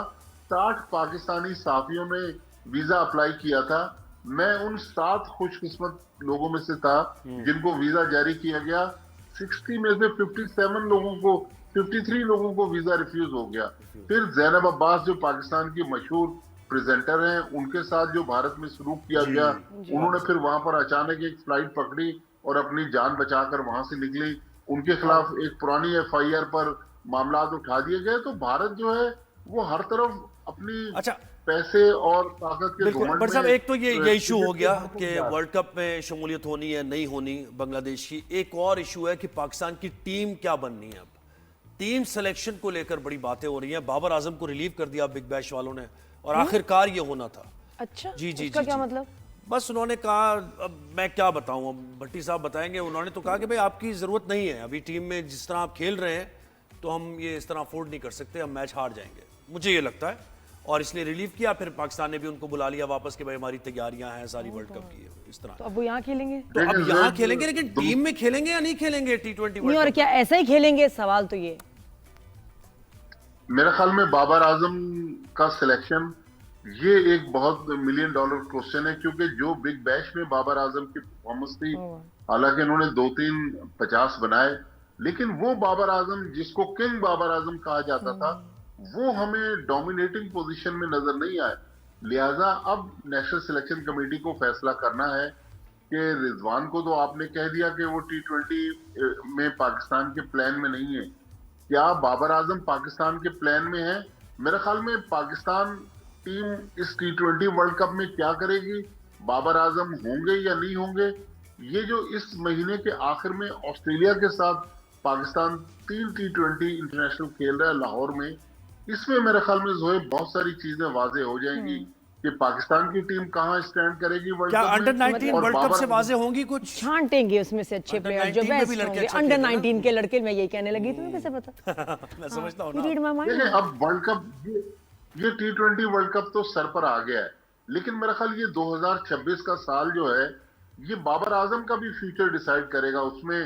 60 पाकिस्तानी सहाफ़ियों ने वीजा अप्लाई किया था, मैं उन 7 खुशकिस्मत लोगों में से था जिनको वीजा जारी किया गया। 60 में से 53 लोगों को वीजा रिफ्यूज हो गया। फिर जैनब अब्बास जो पाकिस्तान की मशहूर प्रेजेंटर हैं, उनके साथ जो भारत में सलूक किया गया, उन्होंने फिर वहां पर अचानक एक फ्लाइट पकड़ी और अपनी जान बचाकर वहां से निकली। उनके खिलाफ एक पुरानी FIR पर मामला उठा दिए गए। तो भारत जो है वो हर तरफ अपनी पैसे और ताकत के बिल्कुल। बट साहब, एक तो ये इशू हो गया कि वर्ल्ड कप में शमूलियत होनी है नहीं होनी बांग्लादेश की। एक और इशू है कि पाकिस्तान की टीम क्या बननी है। अब टीम सिलेक्शन को लेकर बड़ी बातें हो रही हैं। बाबर आजम को रिलीव कर दिया बिग बैश वालों ने और आखिरकार ये होना था। अच्छा, जी जी उसका जी, क्या जी। मतलब? बस उन्होंने कहा, अब मैं क्या बताऊं, अब भट्टी साहब बताएंगे। उन्होंने तो कहा कि भाई आपकी जरूरत नहीं है अभी टीम में, जिस तरह आप खेल रहे हैं तो हम ये इस तरह अफोर्ड नहीं कर सकते, हम मैच हार जाएंगे, मुझे ये लगता है। और इसलिए रिलीव किया। फिर पाकिस्तान ने भी उनको बुला लिया वापस कि भाई हमारी तैयारियां हैं सारी वर्ल्ड कप की, इस तरह। तो अब वो यहाँ खेलेंगे? तो अब यहाँ खेलेंगे, लेकिन टीम में खेलेंगे या नहीं खेलेंगे T20 नहीं, और क्या ऐसा ही खेलेंगे? सवाल तो ये। मेरे ख्याल में बाबर आजम का सिलेक्शन ये एक बहुत $1 मिलियन क्वेश्चन है, क्योंकि जो बिग बैश में बाबर आजम की परफॉर्मेंस थी, हालांकि इन्होंने 2-3 50 बनाए, लेकिन वो बाबर आजम जिसको किंग बाबर आजम कहा जाता था, वो हमें डोमिनेटिंग पोजीशन में नजर नहीं आए। लिहाजा अब नेशनल सिलेक्शन कमेटी को फैसला करना है कि रिजवान को तो आपने कह दिया कि वो T20 में पाकिस्तान के प्लान में नहीं है, क्या बाबर आजम पाकिस्तान के प्लान में है? मेरे ख्याल में पाकिस्तान टीम इस T20 वर्ल्ड कप में क्या करेगी, बाबर आजम होंगे या नहीं होंगे, ये जो इस महीने के आखिर में ऑस्ट्रेलिया के साथ पाकिस्तान 3 T20 इंटरनेशनल खेल रहा है लाहौर में, इसमें मेरे ख्याल में जो है बहुत सारी चीजें वाजे हो जाएंगी कि पाकिस्तान की टीम कहाँ स्टैंड करेगी वर्ल्ड क्या कप में। अंडर 19 और वर्ल्ड कप से बाबर वाजे होंगे कुछ? छांटेंगे उसमें से अच्छे Under प्लेयर जो 19 में बेस्ट भी लड़के होंगे। अच्छे अंडर खेलते हैं 19 के लड़के, मैं यही कहने लगी, तुम्हें कैसे पता? मैं समझता हूँ You read ना। my mind? देखिए, अब वर्ल्ड कप ये T20 वर्ल्ड कप तो सर पर आ गया है, लेकिन मेरा ख्याल ये 2026 का साल जो है ये बाबर आजम का भी फ्यूचर डिसाइड करेगा। उसमें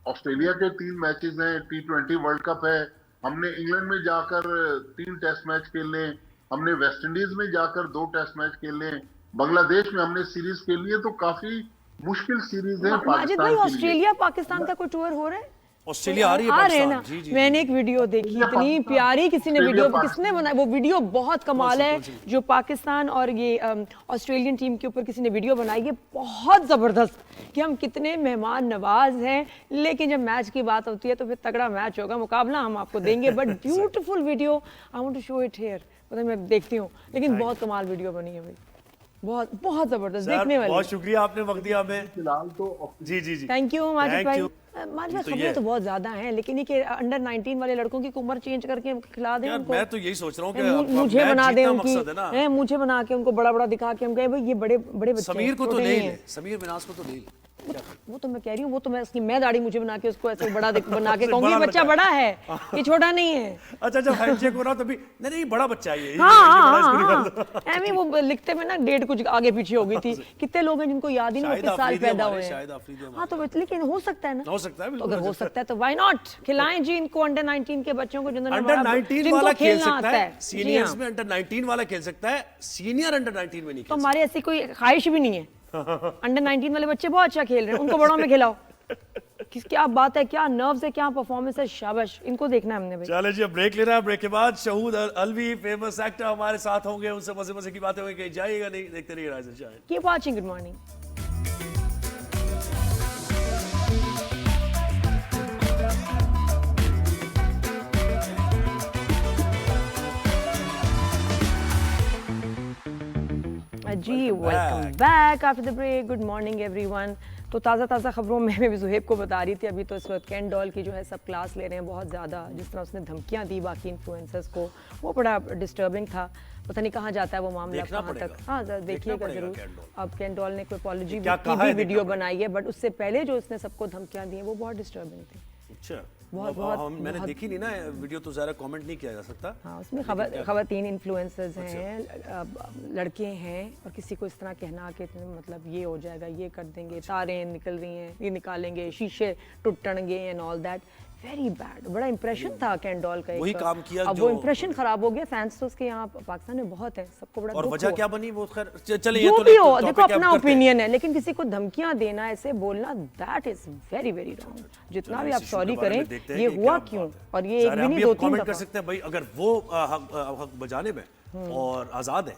ऑस्ट्रेलिया के 3 मैचेस हैं, T20 वर्ल्ड कप है, हमने इंग्लैंड में जाकर 3 टेस्ट मैच खेलने, हमने वेस्ट इंडीज में जाकर 2 टेस्ट मैच खेलने, बांग्लादेश में हमने सीरीज खेली है, तो काफी मुश्किल सीरीज है माजिद पाकिस्तान भाई, के लिए। ऑस्ट्रेलिया पाकिस्तान का कोई टूर हो रहा है? ऑस्ट्रेलिया आ रही है आ रहे हैं पाकिस्तान। ना। जी जी। मैंने एक वीडियो देखी, इतनी प्यारी किसी ने वीडियो, किसने बनाई वो वीडियो? बहुत कमाल है। जो पाकिस्तान और ये ऑस्ट्रेलियन टीम के ऊपर किसी ने वीडियो बनाई है, बहुत जबरदस्त, कि हम कितने मेहमान नवाज हैं, लेकिन जब मैच की बात होती है तो फिर तगड़ा मैच होगा, मुकाबला हम आपको देंगे। But beautiful video, I want to show it here. मतलब मैं देखती हूँ, लेकिन बहुत कमाल वीडियो बनी है भाई, बहुत बहुत जबरदस्त, देखने वाली। बहुत शुक्रिया आपने वक्त दिया हमें। फिलहाल तो जी जी जी, थैंक यू माजिद Thank भाई। you। माजिद भाई, तो खबरें ये- तो बहुत ज्यादा हैं, लेकिन ये कि अंडर 19 वाले लड़कों की उम्र चेंज करके खिला दें यार उनको। मैं तो यही सोच रहा हूँ कि मुझे मैच बना दे जीतना उनकी, मकसद है ना। मुझे बना के उनको बड़ा बड़ा दिखा के हम कहे भाई ये बड़े बड़े बच्चे समीर हैं, को तो छोटे ले नहीं ले, हैं। समीर मिनाज को तो ले ले। वो तो मैं कह रही हूँ, वो तो मैं उसकी मैं दाढ़ी मुझे बना के उसको ऐसे बड़ा बना के उससे कहूंगी बड़ा बच्चा लड़का बड़ा है, ये छोटा नहीं है। अच्छा जब हैंडशेक हो रहा तभी नहीं नहीं बड़ा बच्चा है ये हाँ बड़ा इसको हाँ निकाल दो। हाँ, एमी वो लिखते में ना डेट कुछ आगे पीछे हो गई थी। कितने लोग हैं जिनको याद ही नहीं, शाहिद किस साल आफरीदी पैदा हमारे, हुए शाहिद हैं। आफरीदी हमारे। हाँ तो लेकिन हो सकता है ना, हो सकता है तो बिल्कुल। अगर हो सकता है तो व्हाई नॉट, खिलाएं जी इनको अंडर 19 के बच्चों को जिन्होंने अंडर 19 जिनको वाला खेल खेलना सकता आता है, है। सीनियर्स जी हाँ। में अंडर 19 वाला खेल सकता है, सीनियर अंडर 19 में नहीं तो खेल हमारे ऐसी कोई ख्वाहिश भी नहीं है। अंडर 19 वाले बच्चे बहुत अच्छा खेल रहे हैं, उनको बड़ों में खिलाओ। क्या बात है, क्या नर्व्स है, क्या परफॉर्मेंस है, शाबाश, इनको देखना है हमने भाई। चले जी अब ब्रेक लेना है। ब्रेक के बाद शहूद अलवी फेमस एक्टर हमारे साथ होंगे, उनसे मजे मजे की बातें होंगी, कहीं जाइएगा नहीं, देखते रहिए rise and shine. Keep watching, good morning. जी welcome back after the break, good morning everyone. तो ताज़ा खबरों में मैं भी ज़ुहैब को बता रही थी अभी, तो इस वक्त केन डॉल की जो है सब क्लास ले रहे हैं बहुत ज़्यादा, जिस तरह उसने धमकियां दी बाकी इन्फ्लुएंसर्स को, वो बड़ा डिस्टर्बिंग था। पता नहीं कहाँ जाता है वो मामला, कहाँ तक। हाँ देखिएगा जरूर। अब केन डॉल ने कोई अपॉलॉजी की भी वीडियो बनाई है, बट उससे पहले जो उसने सबको धमकियां दी हैं वो बहुत डिस्टर्बिंग थी। अच्छा बहुत मैंने देखी नहीं ना वीडियो, तो ज़रा कमेंट नहीं किया जा सकता। हाँ, उसमें खवातीन इन्फ्लुएंसर्स हैं, लड़के हैं, और किसी को इस तरह कहना कि मतलब ये हो जाएगा, ये कर देंगे, तारें निकल रही हैं, ये निकालेंगे, शीशे टूटणगे and all that. Very bad, बड़ा इंप्रेशन था कैंडोल का। वही एक काम किया अब जो- वो इंप्रेशन खराब हो गया। फैंस तो उसके यहाँ पाकिस्तान में बहुत है, सबको बड़ा और दुख वजह हुआ। क्या बनी वो खैर चले, ये जो तो भी हो, topic देखो अब अपना करते हैं। ओपिनियन है, लेकिन किसी को धमकियां देना, ऐसे बोलना, that is very very wrong. जितना चलिए, भी इस आप issue सॉरी के बारे में करें, देखते हैं ये कि हुआ क्या क्यों, बात है। और ये एक ज़ाहिर भी हम नहीं भी 2 अब 3 कमेंट कर दफा। सकते हैं भाई, अगर वो हक बजाने में और आज़ाद है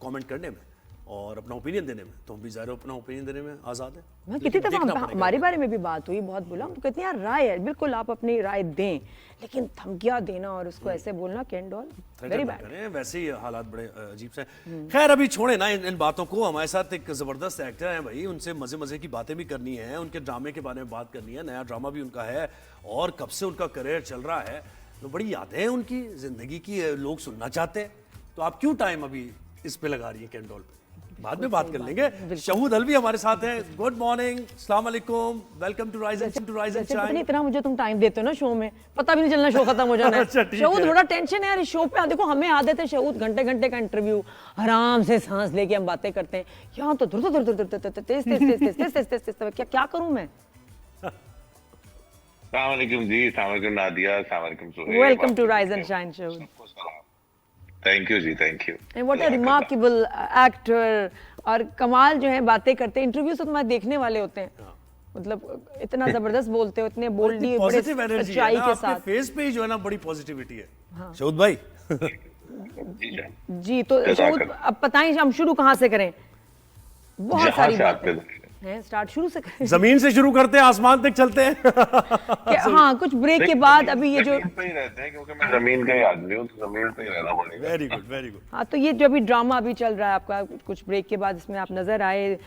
कमेंट करने में और अपना ओपिनियन देने में, तो हम भी ज़ाहिर अपना ओपिनियन देने में आज़ाद है। मैं कितनी लेकिन दफा देखना पड़ेगा। हमारे बारे में भी बात हुई, बहुत बोला, हमको कितनी यार राय है, बिल्कुल आप अपनी राय दें, लेकिन धमकियां देना और उसको ऐसे बोलना, कैंडोल वेरी थ्रेटन ना बैड। करें, वैसे ही हालात बड़े अजीब से हैं। खैर अभी छोड़े ना इन बातों को। हमारे साथ एक जबरदस्त एक्टर है भाई, उनसे मजे मजे की बातें भी करनी है, उनके ड्रामे के बारे में बात करनी है। नया ड्रामा भी उनका है और कब से उनका करियर चल रहा है, तो बड़ी यादें हैं उनकी जिंदगी की, लोग सुनना चाहते हैं। तो आप क्यों टाइम अभी इस पे लगा रही है कैंडोल पे? बाद में बात कर लेंगे। शहूद अलवी हमारे साथ हैं। गुड मॉर्निंग, अस्सलाम वालेकुम, वेलकम टू राइज एंड जैसे पता नहीं शाइन। इतना मुझे तुम टाइम देते हो ना शो में, पता भी नहीं चलना शो खत्म हो जाना है। अच्छा, ठीक शहूद है। थोड़ा टेंशन है यार इस शो पे। देखो हमें आदत है शहूद घंटे घंटे का इंटरव्यू, आराम से सांस लेके हम बातें करते हैं। यहाँ तो धुर धुर धुर धुर तेज तेज तेज तेज तेज तेज तेज, क्या करूं मैं? अस्सलाम वालेकुम जी, अस्सलाम वालेकुम नादिया, अस्सलाम वालेकुम Suhaib. Welcome to rise and shine Shahood. Thank you जी, thank you. And what a remarkable actor, और कमाल जो है बातें करते हैं। इंटरव्यू तो तुम्हारे देखने वाले होते हैं, मतलब इतना जबरदस्त बोलते हो, इतने बोल्डली, बड़े पॉजिटिव एनर्जी है सच्चाई ना के आपके साथ। फेस पे ही जो है ना बड़ी पॉजिटिविटी है। शहूद भाई जी जान। जी तो शहूद अब बताएं हम शुरू कहाँ से करें? बहुत जहाँ सारी से बातें आपके हैं, स्टार्ट शुरू से करें। जमीन से शुरू करते हैं, आसमान तक चलते हैं। हाँ, कुछ ब्रेक के बाद अभी ये जो, जमीन पे ही रहते हैं क्योंकि मैं जमीन का ही आदमी हूँ, तो जमीन पे ही रहना पड़ेगा। Very good, very good. हाँ तो ये जो अभी ड्रामा अभी चल रहा है आपका, कुछ ब्रेक के बाद इसमें आप नजर आए,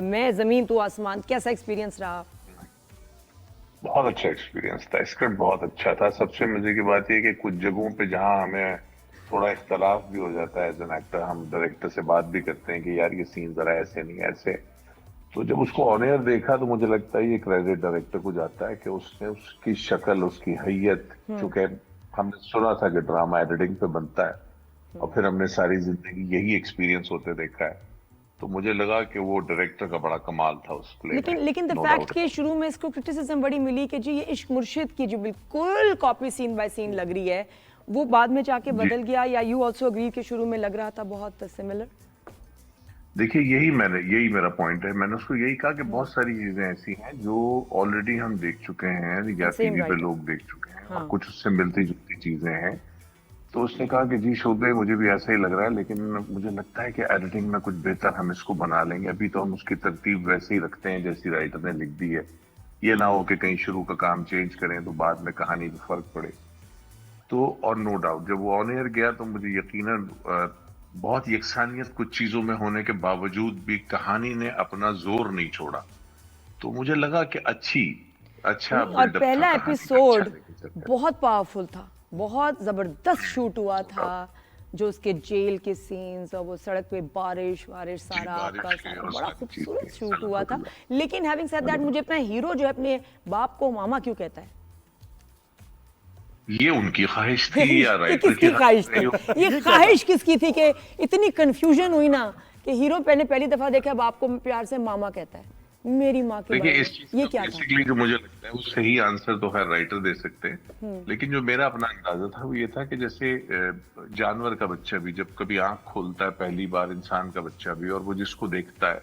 मैं जमीन तू आसमान, कैसा एक्सपीरियंस रहा? बहुत अच्छा एक्सपीरियंस था, स्क्रिप्ट बहुत अच्छा था। सबसे मजे की बात यह कि कुछ जगहों पे जहाँ हमें थोड़ा इख्तलाफ भी हो जाता है एज एन एक्टर, हम डायरेक्टर से बात भी करते हैं कि यार ये सीन जरा ऐसे नहीं ऐसे, तो जब उसको ऑन एयर देखा तो मुझे लगता है ये क्रेडिट डायरेक्टर को जाता है कि उसने उसकी शक्ल, उसकी हैयत, चूंकि हमने सुना था कि ड्रामा एडिटिंग पे बनता है और फिर हमने सारी जिंदगी यही एक्सपीरियंस होते देखा है, तो मुझे लगा कि वो डायरेक्टर का बड़ा कमाल था उस प्ले में। लेकिन द No फैक्ट doubt. कि शुरू में इसको क्रिटिसिज्म बड़ी मिली कि जी ये इश्क मुर्शिद की जो बिल्कुल कॉपी सीन बाय सीन लग रही है, वो बाद में जाके बदल गया, या यू आल्सो अग्री कि शुरू में लग रहा था बहुत सिमिलर? देखिए यही मेरा पॉइंट है। मैंने उसको यही कहा कि बहुत सारी चीजें ऐसी हैं जो ऑलरेडी हम देख चुके हैं या Same टीवी पे writer. लोग देख चुके हैं, हाँ. और कुछ उससे मिलती जुलती चीजें हैं। तो उसने कहा कि जी शोध भाई मुझे भी ऐसा ही लग रहा है, लेकिन मुझे लगता है कि एडिटिंग में कुछ बेहतर हम इसको बना लेंगे। अभी तो हम उसकी तरतीब वैसे ही रखते हैं जैसी राइटर ने लिख दी है, ये ना हो कि कहीं शुरू का काम चेंज करें तो बाद में कहानी में फर्क पड़े। तो और नो डाउट जब वो ऑन एयर गया तो मुझे यकीनन बहुत यकसानियत कुछ चीजों में होने के बावजूद भी कहानी ने अपना जोर नहीं छोड़ा, तो मुझे लगा कि अच्छा और build-up था पहला कहानी का, एपिसोड अच्छा लेके चलते हैं। बहुत पावरफुल था, बहुत जबरदस्त शूट हुआ था, जो उसके जेल के सीन्स और वो सड़क पे बारिश सारा बारिश आपका की सारा और बड़ा सारी खूबसूरत चीज़ें, शूट हुआ था। लेकिन हैविंग सेड दैट, मुझे अपना हीरो जो है अपने बाप को मामा क्यों कहता है? ये उनकी ख्वाहिश थी या ये राइटर किसकी ख्वाहिश थी? ये ख्वाहिश किसकी थी कि इतनी कंफ्यूजन हुई ना कि हीरो पहली दफा देखा बाप को प्यार से मामा कहता है, मेरी माँ के देखिए बारे इस में। चीज ये का क्या था? बेसिकली जो मुझे लगता है वो सही आंसर तो हर राइटर दे सकते हैं, लेकिन जो मेरा अपना अंदाजा था वो ये था कि जैसे जानवर का बच्चा भी जब कभी आंख खोलता है पहली बार, इंसान का बच्चा भी, और वो जिसको देखता है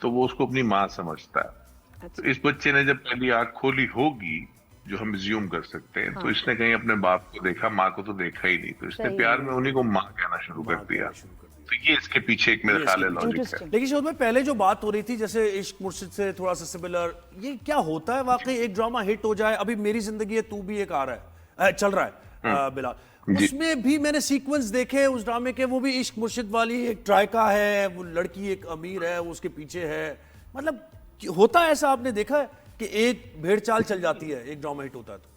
तो वो उसको अपनी माँ समझता है। तो इस बच्चे ने जब पहली आंख खोली होगी, जो हम ज्यूम कर सकते हैं, तो इसने कहीं अपने बाप को देखा, माँ को तो देखा ही नहीं, तो इसने सही प्यार में उन्हीं को माँ कहना शुरू कर दिया। तो ये इसके पीछे एक मेरे ख्याल है लॉजिक है। Interesting. लेकिन शोध में पहले जो बात हो रही थी जैसे इश्क मुर्शिद से थोड़ा सा सिमिलर, ये क्या होता है वाकई? एक ड्रामा हिट हो जाए, अभी मेरी जिंदगी है तू भी एक आ रहा है, चल रहा है बिलाल, जी। उसमें भी मैंने सीक्वेंस देखे उस ड्रामे के, वो भी इश्क मुर्शिद वाली, एक ट्राइका है, वो लड़की एक अमीर है, वो उसके पीछे है, मतलब होता है ऐसा? आपने देखा है कि एक भेड़ चाल चल जाती है एक ड्रामा हिट होता है तो?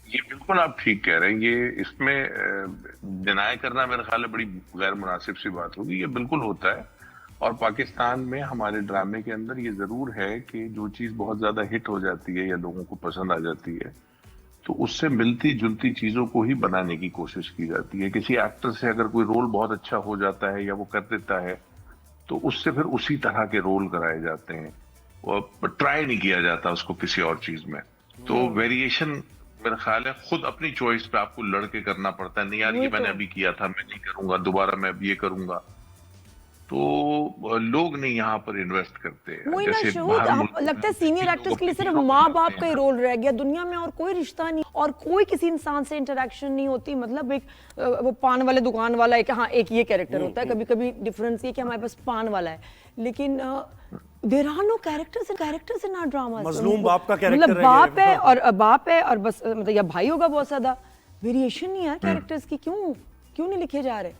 ये बिल्कुल आप ठीक कह रहे हैं। ये इसमें डिनाई करना मेरे ख्याल में बड़ी गैर मुनासिब सी बात होगी, ये बिल्कुल होता है। और पाकिस्तान में हमारे ड्रामे के अंदर ये जरूर है कि जो चीज बहुत ज्यादा हिट हो जाती है या लोगों को पसंद आ जाती है, तो उससे मिलती जुलती चीजों को ही बनाने की कोशिश की जाती है। किसी एक्टर से अगर कोई रोल बहुत अच्छा हो जाता है या वो कर देता है, तो उससे फिर उसी तरह के रोल कराए जाते हैं, और ट्राई नहीं किया जाता उसको किसी और चीज में। तो वेरिएशन मेरा ख्याल है खुद अपनी चॉइस पे आपको लड़के करना पड़ता है। नहीं यार, ये मैंने अभी किया था, मैं नहीं करूंगा दोबारा, मैं अब ये करूंगा। तो लोग नहीं यहाँ पर इन्वेस्ट करते। वही ना जैसे शहूद, बाहर आप मुल्क में लगता है सीनियर लोग एक्टर्स के लिए अपनी सिर्फ हीरो माँ बनाते बाप का ही हैं। रोल रह गया, दुनिया में और कोई रिश्ता नहीं और कोई किसी इंसान से इंटरेक्शन नहीं होती। मतलब एक वो पान वाले दुकान वाला है कि हाँ एक ये कैरेक्टर होता है, कभी कभी डिफरेंस ये कि हमारे पास पान वाला है, लेकिन there are no characters in our drama. मजलूम बाप का कैरेक्टर मतलब है बाप ये। है और बाप है और बस, मतलब या भाई होगा, बहुत ज्यादा वेरिएशन नहीं है कैरेक्टर्स की। क्यों नहीं लिखे जा रहे?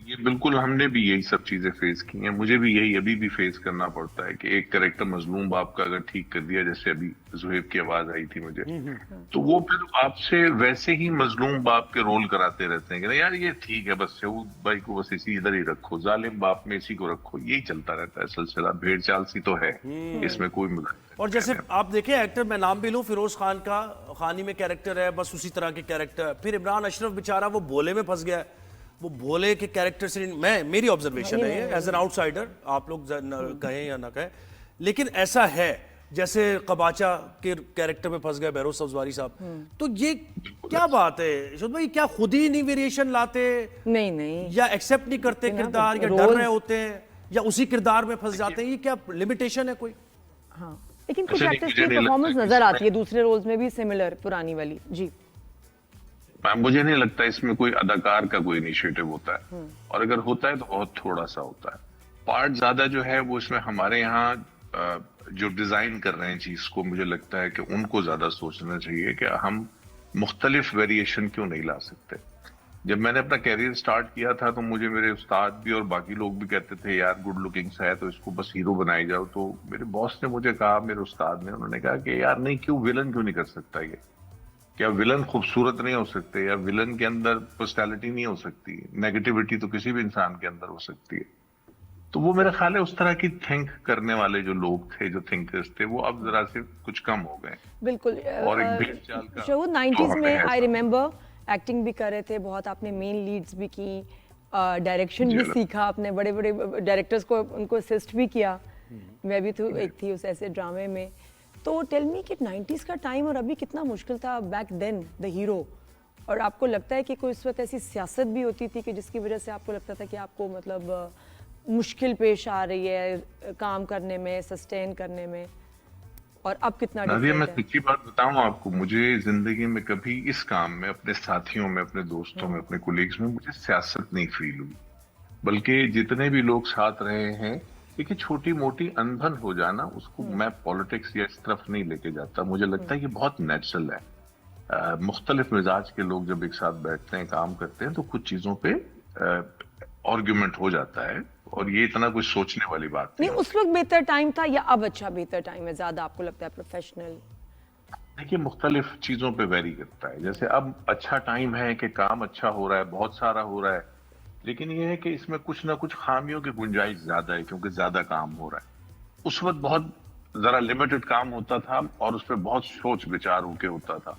ये बिल्कुल, हमने भी यही सब चीजें फेस की हैं। मुझे भी यही अभी भी फेस करना पड़ता है कि एक कैरेक्टर मजलूम बाप का अगर ठीक कर दिया, जैसे अभी जुहेब की आवाज आई थी मुझे, तो वो फिर आपसे वैसे ही मजलूम बाप के रोल कराते रहते हैं कि नहीं यार ये ठीक है, बस शहूद भाई को बस इसी इधर ही रखो, जालिम बाप में इसी को रखो। यही चलता रहता है सिलसिला, भेड़ चाल सी तो है, इसमें कोई मुद्दा। और जैसे आप देखें एक्टर, मैं नाम भी लूं, फिरोज खान का खानी में कैरेक्टर है, बस उसी तरह के कैरेक्टर। फिर इमरान अशरफ बेचारा वो भोले में फंस गया है, वो भोले के कैरेक्टर से मेरी ऑब्जर्वेशन है ये एज एन आउटसाइडर, आप लोग कहें या ना कहें, लेकिन ऐसा है जैसे कबाचा के कैरेक्टर में फंस गए बहरोज सब्जवारी साहब। तो ये क्या बात है यशोद भाई, क्या खुद ही नहीं वेरिएशन लाते? नहीं या एक्सेप्ट नहीं करते किरदार, या डर रहे होते हैं, या उसी किरदार में फंस जाते हैं? ये क्या लिमिटेशन है कोई? हाँ, लेकिन कुछ एक्टर्स की परफॉर्मेंस नजर आती है दूसरे रोल्स में भी सिमिलर, पुरानी वाली। जी, मुझे नहीं लगता इसमें कोई अदाकार का कोई इनिशिएटिव होता है, और अगर होता है तो बहुत थोड़ा सा होता है। पार्ट ज्यादा जो है वो इसमें हमारे यहाँ जो डिजाइन कर रहे हैं चीज को, मुझे लगता है कि उनको ज्यादा सोचना चाहिए कि हम मुख्तलिफ वेरिएशन क्यों नहीं ला सकते। जब मैंने अपना कैरियर स्टार्ट किया था तो मुझे मेरे उस्ताद भी और बाकी लोग भी कहते थे यार गुड लुकिंग सा है तो इसको बस हीरो बनाई जाओ। तो मेरे बॉस ने मुझे कहा, मेरे उस्ताद ने, उन्होंने कहा कि यार नहीं, क्यों विलन क्यों नहीं कर सकता ये? क्या विलन खूबसूरत नहीं हो सकते, या विलन के अंदर पर्सनैलिटी नहीं हो सकती? नेगेटिविटी तो किसी भी इंसान के अंदर हो सकती है। तो वो मेरा ख्याल है उस तरह की थिंक करने वाले जो लोग थे, जो थिंकर्स थे, वो अब जरा से कुछ कम हो गए। बिल्कुल। और एक भेड़ चाल का शहूद 90s तो में हमें आई रिमेम्बर एक्टिंग भी कर रहे थे बहुत, आपने मेन लीड्स भी की, डायरेक्शन भी सीखा, आपने बड़े बड़े डायरेक्टर्स को उनको असिस्ट भी किया। मैं भी तो एक थी उस ऐसे ड्रामे में। तो टेल मी कि 90s का टाइम और अभी कितना मुश्किल था बैक देन द हीरो, और आपको लगता है कि कोई उस वक्त ऐसी सियासत भी होती थी कि जिसकी वजह से आपको लगता था कि आपको मतलब मुश्किल पेश आ रही है काम करने में, सस्टेन करने में, और अब कितना नादिया, मैं डिफरेंट है? सच्ची बात बताऊं आपको, मुझे जिंदगी में कभी इस काम में, अपने साथियों में, अपने दोस्तों में, अपने कोलीग्स में मुझे सियासत नहीं फील हुई। बल्कि जितने भी लोग साथ रहे हैं, देखिए छोटी मोटी अनबन हो जाना, उसको मैं पॉलिटिक्स या इस तरफ नहीं लेके जाता। मुझे लगता है कि बहुत नेचुरल है। मुख्तलिफ मिजाज के लोग जब एक साथ बैठते हैं, काम करते हैं, तो कुछ चीजों पे आर्ग्यूमेंट हो जाता है, और ये इतना कुछ सोचने वाली बात नहीं, नहीं। उस वक्त बेहतर टाइम था या अब अच्छा बेहतर टाइम है ज्यादा, आपको लगता है प्रोफेशनल? देखिए मुख्तलिफ चीजों पे वेरी करता है। जैसे अब अच्छा टाइम है कि काम अच्छा हो रहा है, बहुत सारा हो रहा है, लेकिन ये है कि इसमें कुछ ना कुछ खामियों की गुंजाइश ज्यादा है क्योंकि ज्यादा काम हो रहा है। उस वक्त बहुत जरा लिमिटेड काम होता था और उस पर बहुत सोच विचार होके होता था।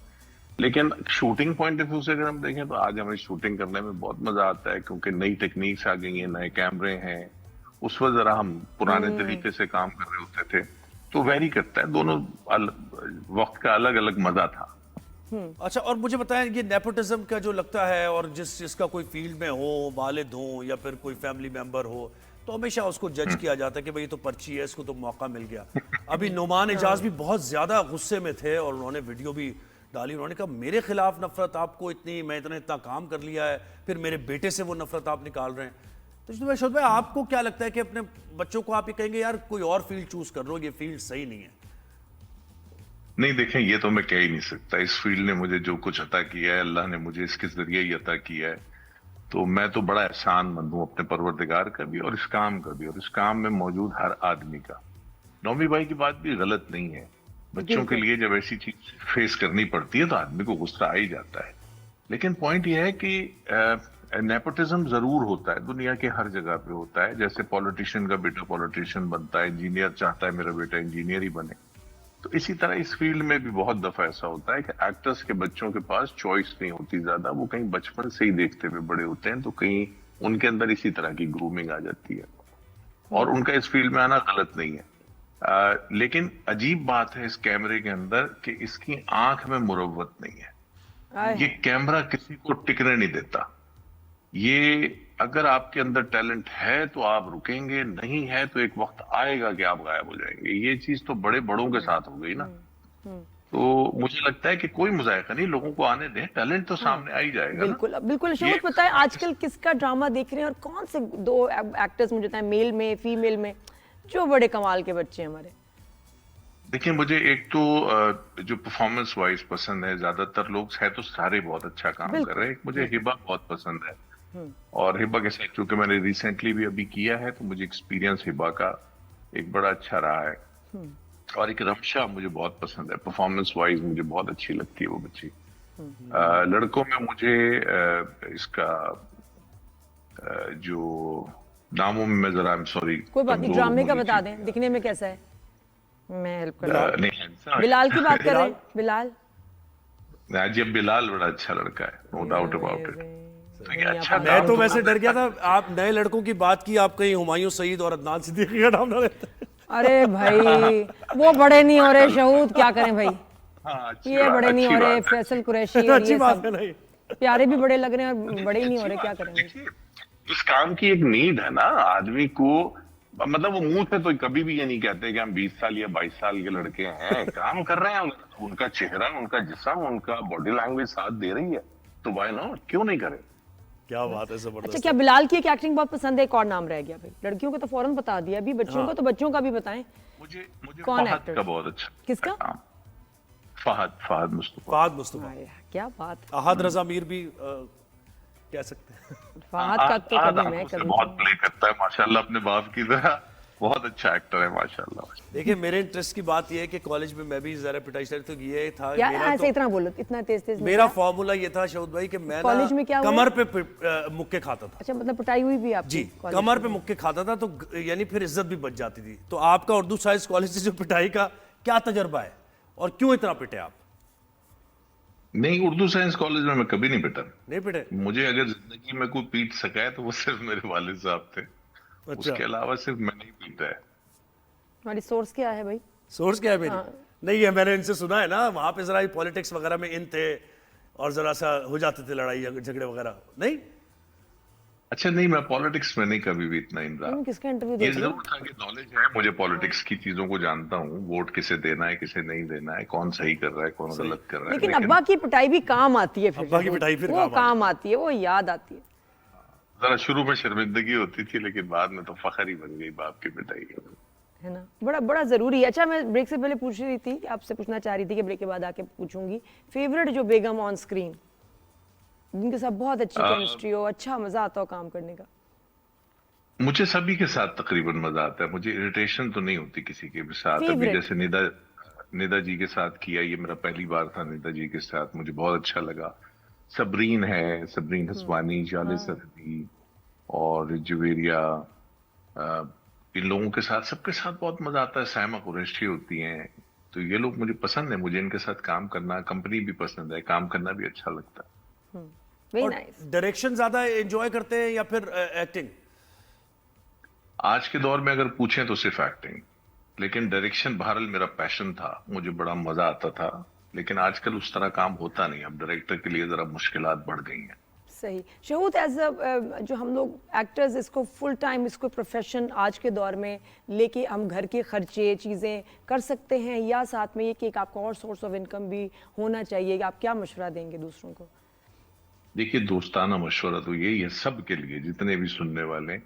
लेकिन शूटिंग पॉइंट ऑफ व्यू से अगर हम देखें तो आज हमें शूटिंग करने में बहुत मजा आता है क्योंकि नई टेक्निक्स आ गई हैं, नए कैमरे हैं। उस वक्त जरा हम पुराने तरीके से काम कर रहे होते थे, तो वेरी करता है। दोनों वक्त का अलग अलग मजा था। अच्छा, और मुझे बताएं ये नेपोटिज्म का जो लगता है, और जिसका कोई फील्ड में हो, वालिद हो या फिर कोई फैमिली मेंबर हो, तो हमेशा उसको जज किया जाता है कि भाई ये तो पर्ची है, इसको तो मौका मिल गया। अभी नुमान एजाज भी बहुत ज्यादा गुस्से में थे और उन्होंने वीडियो भी डाली। उन्होंने कहा मेरे खिलाफ नफरत आपको इतनी, मैं इतना काम कर लिया है, फिर मेरे बेटे से वो नफरत आप निकाल रहे हैं। तो यशोद भाई, आपको क्या लगता है कि अपने बच्चों को आप ये कहेंगे यार कोई और फील्ड चूज कर लो, ये फील्ड सही नहीं है? नहीं देखें, ये तो मैं कह ही नहीं सकता। इस फील्ड ने मुझे जो कुछ अता किया है, अल्लाह ने मुझे इसके जरिए ही अता किया है, तो मैं तो बड़ा एहसानमंद हूँ अपने परवरदिगार का भी और इस काम का भी, और इस काम में मौजूद हर आदमी का। नौमी भाई की बात भी गलत नहीं है। बच्चों के लिए जब ऐसी चीज फेस करनी पड़ती है तो आदमी को गुस्सा आ ही जाता है। लेकिन पॉइंट यह है कि नेपोटिज्म जरूर होता है, दुनिया के हर जगह पे होता है। जैसे पॉलिटिशियन का बेटा पॉलिटिशियन बनता है, इंजीनियर चाहता है मेरा बेटा इंजीनियर ही बने, तो इसी तरह इस फील्ड में भी बहुत दफा ऐसा होता है कि एक्टर्स के बच्चों के पास चॉइस नहीं होती ज्यादा। वो कहीं बचपन से ही देखते हुए बड़े होते हैं, तो कहीं उनके अंदर इसी तरह की ग्रूमिंग आ जाती है, और उनका इस फील्ड में आना गलत नहीं है। लेकिन अजीब बात है इस कैमरे के अंदर कि इसकी आंख में मुरव्वत नहीं है। ये कैमरा किसी को टिकने नहीं देता। ये अगर आपके अंदर टैलेंट है तो आप रुकेंगे, नहीं है तो एक वक्त आएगा कि आप गायब हो जाएंगे। ये चीज तो बड़े बड़ों के साथ हो गई ना। तो मुझे लगता है कि कोई मुजायका नहीं, लोगों को आने दें, टैलेंट तो सामने आ ही जाएगा। बिल्कुल बिल्कुल। शौकत बताएं आजकल किसका ड्रामा देख रहे हैं और कौन से दो एक्टर्स मुझे बताएं, मेल में फीमेल में, जो बड़े कमाल के बच्चे हैं हमारे? देखिए, मुझे एक तो जो परफॉर्मेंस वाइज पसंद है, ज्यादातर लोग है तो सारे बहुत अच्छा काम कर रहे हैं। एक मुझे हिबा बहुत पसंद है, और हिबा के साथ क्योंकि मैंने रिसेंटली भी अभी किया है तो मुझे एक्सपीरियंस हिबा का एक बड़ा अच्छा रहा है। और एक रमशा मुझे बहुत पसंद है, परफॉर्मेंस वाइज मुझे बहुत अच्छी लगती है वो बच्ची। लड़कों में मुझे इसका जो नामों में मैं जरा आई एम सॉरी, कोई बात नहीं, ड्रामे का बता दें, दिखने में कैसा है, मैं हेल्प कर नहीं, बिलाल की बात कर रहे हैं। बिलाल जी, बिलाल बड़ा अच्छा लड़का है, नो डाउट अबाउट इट। अच्छा, मैं तो वैसे डर गया था, आप नए लड़कों की बात की, आप कहीं हुमायूं सईद और अदनान सिद्दीकी का नाम ना लेते। अरे भाई वो बड़े नहीं हो रहे शहूद, क्या करें भाई। ये बड़े नहीं हो रहे, फैसल कुरैशी और ये सब प्यारे भी बड़े लग रहे हैं और बड़े ही नहीं हो रहे, क्या करेंगे। इस काम की एक नीड है ना आदमी को, मतलब वो मुंह से तो कभी भी ये नहीं कहते कि हम 20 साल या 22 साल के लड़के हैं, काम कर रहे हैं, उनका चेहरा, उनका जिस्म, उनका बॉडी लैंग्वेज साथ दे रही है, तो वाई नॉट, क्यों नहीं करें। क्या बात है, जबरदस्त। अच्छा, क्या बिलाल की एक एक्टिंग बहुत पसंद है? एक और नाम रह गया भाई, लड़कियों को तो फौरन बता दिया, अभी बच्चों को तो बच्चों का भी बताएं। मुझे कौन फहद एक्टर का बहुत अच्छा। किसका? फहद मुस्तफा। फहद मुस्तफा, क्या बात। अहद रजा मीर भी कह सकते हैं। फहद का तो कभी मैं कभी बहुत प्ले करता है माशाल्लाह, अपने बाप की तरह, बहुत अच्छा एक्टर है माशाल्लाह। देखिए, मेरे इंटरेस्ट की बात यह है कि कॉलेज में मैं भी जरा पिटाई तो ये था, यार ऐसे इतना बोलो, इतना तेज मेरा फॉर्मूला ये था शहूद भाई कि मैं कॉलेज में क्या कमर पे मुक्के खाता था। अच्छा, मतलब पिटाई हुई भी आपकी? जी, कमर पे मुक्के खाता था, तो यानी फिर इज्जत भी बच जाती थी। तो आपका उर्दू साइंस कॉलेज से जो पिटाई का क्या तजर्बा है और क्यों इतना पिटे आप? नहीं, उर्दू साइंस कॉलेज में मैं कभी नहीं पिटा। नहीं पिटे? मुझे अगर जिंदगी में कोई पीट सका है तो वो सिर्फ मेरे वालिद साहब थे। अच्छा। उसके अलावा सिर्फ मैं नहीं पीटा है। हमारी सोर्स क्या है भाई? सोर्स क्या है मेरी? नहीं है, मैंने इनसे सुना है ना, वहां पे जरा पॉलिटिक्स वगैरह में इन थे और जरा सा हो जाते थे लड़ाई झगड़े वगैरह। नहीं, अच्छा, नहीं, मैं पॉलिटिक्स में नहीं कभी भी इतना इन रहा। किसका इंटरव्यू ये देख जरूर था कि नॉलेज है मुझे, पॉलिटिक्स की चीजों को जानता हूँ, वोट किसे देना है किसे नहीं देना है, कौन सही कर रहा है कौन गलत कर रहा है। लेकिन अब्बा की पिटाई भी काम आती है, फिर अब्बा की पिटाई फिर वो काम आती है, वो याद आती है। जरा शुरू में शर्मिंदगी होती थी, लेकिन बाद में तो फखर ही बन गई बाप की पिटाई, है ना। बड़ा बड़ा जरूरी है। अच्छा, मैं ब्रेक से पहले पूछ रही थी, आपसे पूछना चाह रही थी कि ब्रेक के बाद आके पूछूंगी, फेवरेट जो बेगम ऑन स्क्रीन जिनके साथ बहुत अच्छी केमिस्ट्री हो, अच्छा मजा आता हो काम करने का? मुझे सभी के साथ तकरीबन मजा आता है, मुझे इरिटेशन तो नहीं होती किसी के भी साथ। अभी जैसे निदा जी के साथ किया, ये मेरा पहली बार था निदा जी के साथ, मुझे बहुत अच्छा लगा। सबरीन है, सबरीन हसवानी, जाले सरहदी और जुवेरिया, इन लोगों के साथ, सबके साथ बहुत मजा आता है। सायमा कुरैशी होती हैं, तो ये लोग मुझे पसंद है, मुझे इनके साथ काम करना, कंपनी भी पसंद है, काम करना भी अच्छा लगता है। Very nice. डायरेक्शन ज्यादा एंजॉय करते हैं या फिर एक्टिंग? आज के दौर में अगर पूछें तो सिर्फ एक्टिंग, लेकिन डायरेक्शन बहरहाल मेरा पैशन था, मुझे बड़ा मजा आता था, लेकिन आजकल उस तरह काम होता नहीं। अब डायरेक्टर के लिए जरा मुश्किलात बढ़ गई हैं। सही। शहूद, एज जो हम लोग एक्टर्स इसको फुल टाइम, इसको प्रोफेशन आज के दौर में लेके हम घर के खर्चे चीज़ें कर सकते हैं, या साथ में ये कि एक आपका और सोर्स ऑफ इनकम भी होना चाहिए, आप क्या मशवरा देंगे दूसरों को? देखिए, दोस्ताना मशवरा तो यही है सब के लिए, जितने भी सुनने वाले हैं,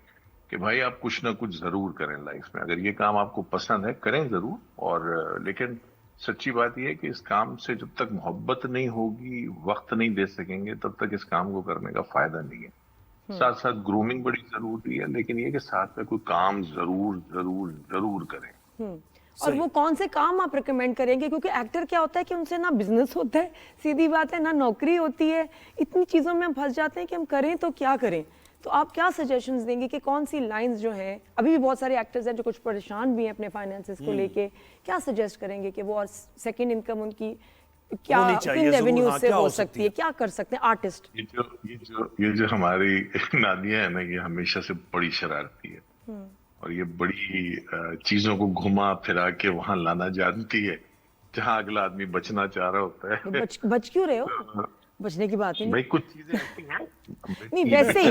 कि भाई आप कुछ ना कुछ जरूर करें लाइफ में। अगर ये काम आपको पसंद है करें जरूर, और लेकिन सच्ची बात यह है कि इस काम से जब तक मोहब्बत नहीं होगी, वक्त नहीं दे सकेंगे, तब तक इस काम को करने का फायदा नहीं है। साथ साथ ग्रूमिंग बड़ी जरूरी है, लेकिन ये कि साथ में कोई काम जरूर जरूर जरूर करें। और वो कौन से काम आप रिकमेंड करेंगे? क्योंकि एक्टर क्या होता है कि उनसे ना बिजनेस होता है, सीधी बात है, ना नौकरी होती है, इतनी चीज़ों में हम फंस जाते हैं कि हम करें तो क्या करें। तो आप क्या सजेशंस देंगे कि कौन सी लाइंस जो हैं, अभी भी बहुत सारे एक्टर्स हैं जो कुछ परेशान भी हैं अपने फाइनेंसेस को लेके, क्या सजेस्ट करेंगे कि वो और सेकंड इनकम उनकी क्या किन रेवेन्यू से हो सकती है, क्या कर सकते हैं आर्टिस्ट? ये जो हमारी नादिया है ना, ये हमेशा से बड़ी शरारती है, और ये बड़ी चीजों को घुमा फिरा के वहां लाना जानती है जहां अगला आदमी बचना चाह रहा होता है। बच क्यों रहे हो? बचने की बात ही नहीं। भाई कुछ चीजें ऐसी हैं नहीं वैसे ही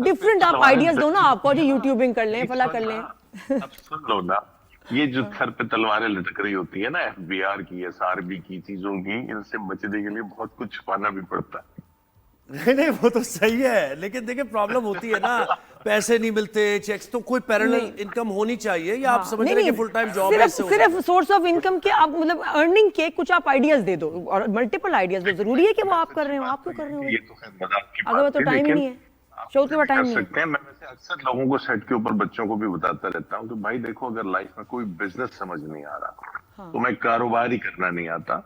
डिफरेंट आप आइडियाज दो ना, आपको जी यूट्यूबिंग कर लें, फला कर लें। अब सुन लो ना, ये जो सर पे तलवारें लटक रही होती है ना एफबीआर की, एसआरबी की चीजों की, इनसे बचने के लिए बहुत कुछ छुपाना भी पड़ता है। नहीं वो तो सही है, लेकिन देखिए प्रॉब्लम होती है ना, पैसे नहीं मिलते, चेक्स, तो कोई पैरेलल इनकम होनी चाहिए, या आप समझ रहे हैं कि फुल टाइम जॉब सिर्फ सोर्स ऑफ इनकम के आप मतलब अर्निंग के कुछ आप आइडियाज दे दो, और मल्टीपल आइडियाज दो। जरूरी है कि वो आप कर रहे हो, आप क्यों कर रहे हो? ये तो खैर मजाक की अगर वो बात तो है, टाइम ही लेकिन नहीं है, शो के बाद टाइम कर नहीं है। सकते हैं। मैं वैसे अक्सर लोगों को सेट के ऊपर बच्चों को भी बताता रहता हूँ कि भाई देखो, अगर लाइफ में कोई बिजनेस समझ नहीं आ रहा, तो मैं कारोबार ही करना नहीं आता,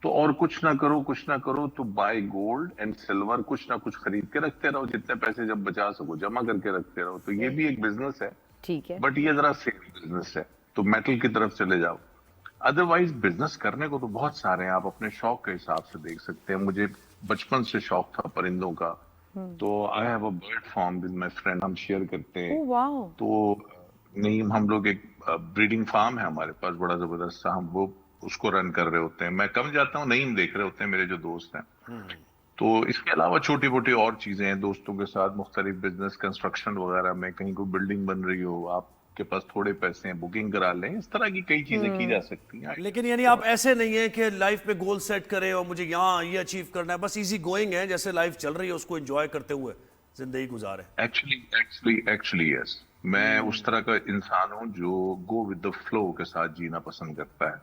तो और कुछ ना करो तो बाय गोल्ड एंड सिल्वर, कुछ ना कुछ खरीद के रखते रहो, जितने पैसे जब बचा सको जमा करके रखते रहो। तो ये भी एक बिजनेस है, ठीक है, बट ये जरा सेफ बिजनेस है, तो मेटल की तरफ चले जाओ। अदरवाइज बिजनेस करने को तो बहुत सारे हैं, आप अपने शौक के हिसाब से देख सकते हैं। मुझे बचपन से शौक था परिंदों का, तो I have a bird farm with my friend, हम शेयर करते हैं। तो नहीं, हम लोग एक ब्रीडिंग फार्म है हमारे पास बड़ा जबरदस्त सा, हम वो उसको रन कर रहे होते हैं। मैं कम जाता हूँ, नहीं देख रहे होते हैं मेरे जो दोस्त हैं। तो इसके अलावा छोटी मोटी और चीजें हैं दोस्तों के साथ, मुख्तलिफ बिजनेस, कंस्ट्रक्शन वगैरह में, कहीं कोई बिल्डिंग बन रही हो, आपके पास थोड़े पैसे हैं, बुकिंग करा लें, इस तरह की कई चीजें की जा सकती हैं। लेकिन यानी आप ऐसे नहीं है कि लाइफ में गोल सेट करें और मुझे यहाँ ये अचीव करना है, बस इजी गोइंग है, जैसे लाइफ चल रही है उसको एंजॉय करते हुए जिंदगी गुजारे। एक्चुअली यस, मैं उस तरह का इंसान हूँ जो गो विद द फ्लो के साथ जीना पसंद करता है,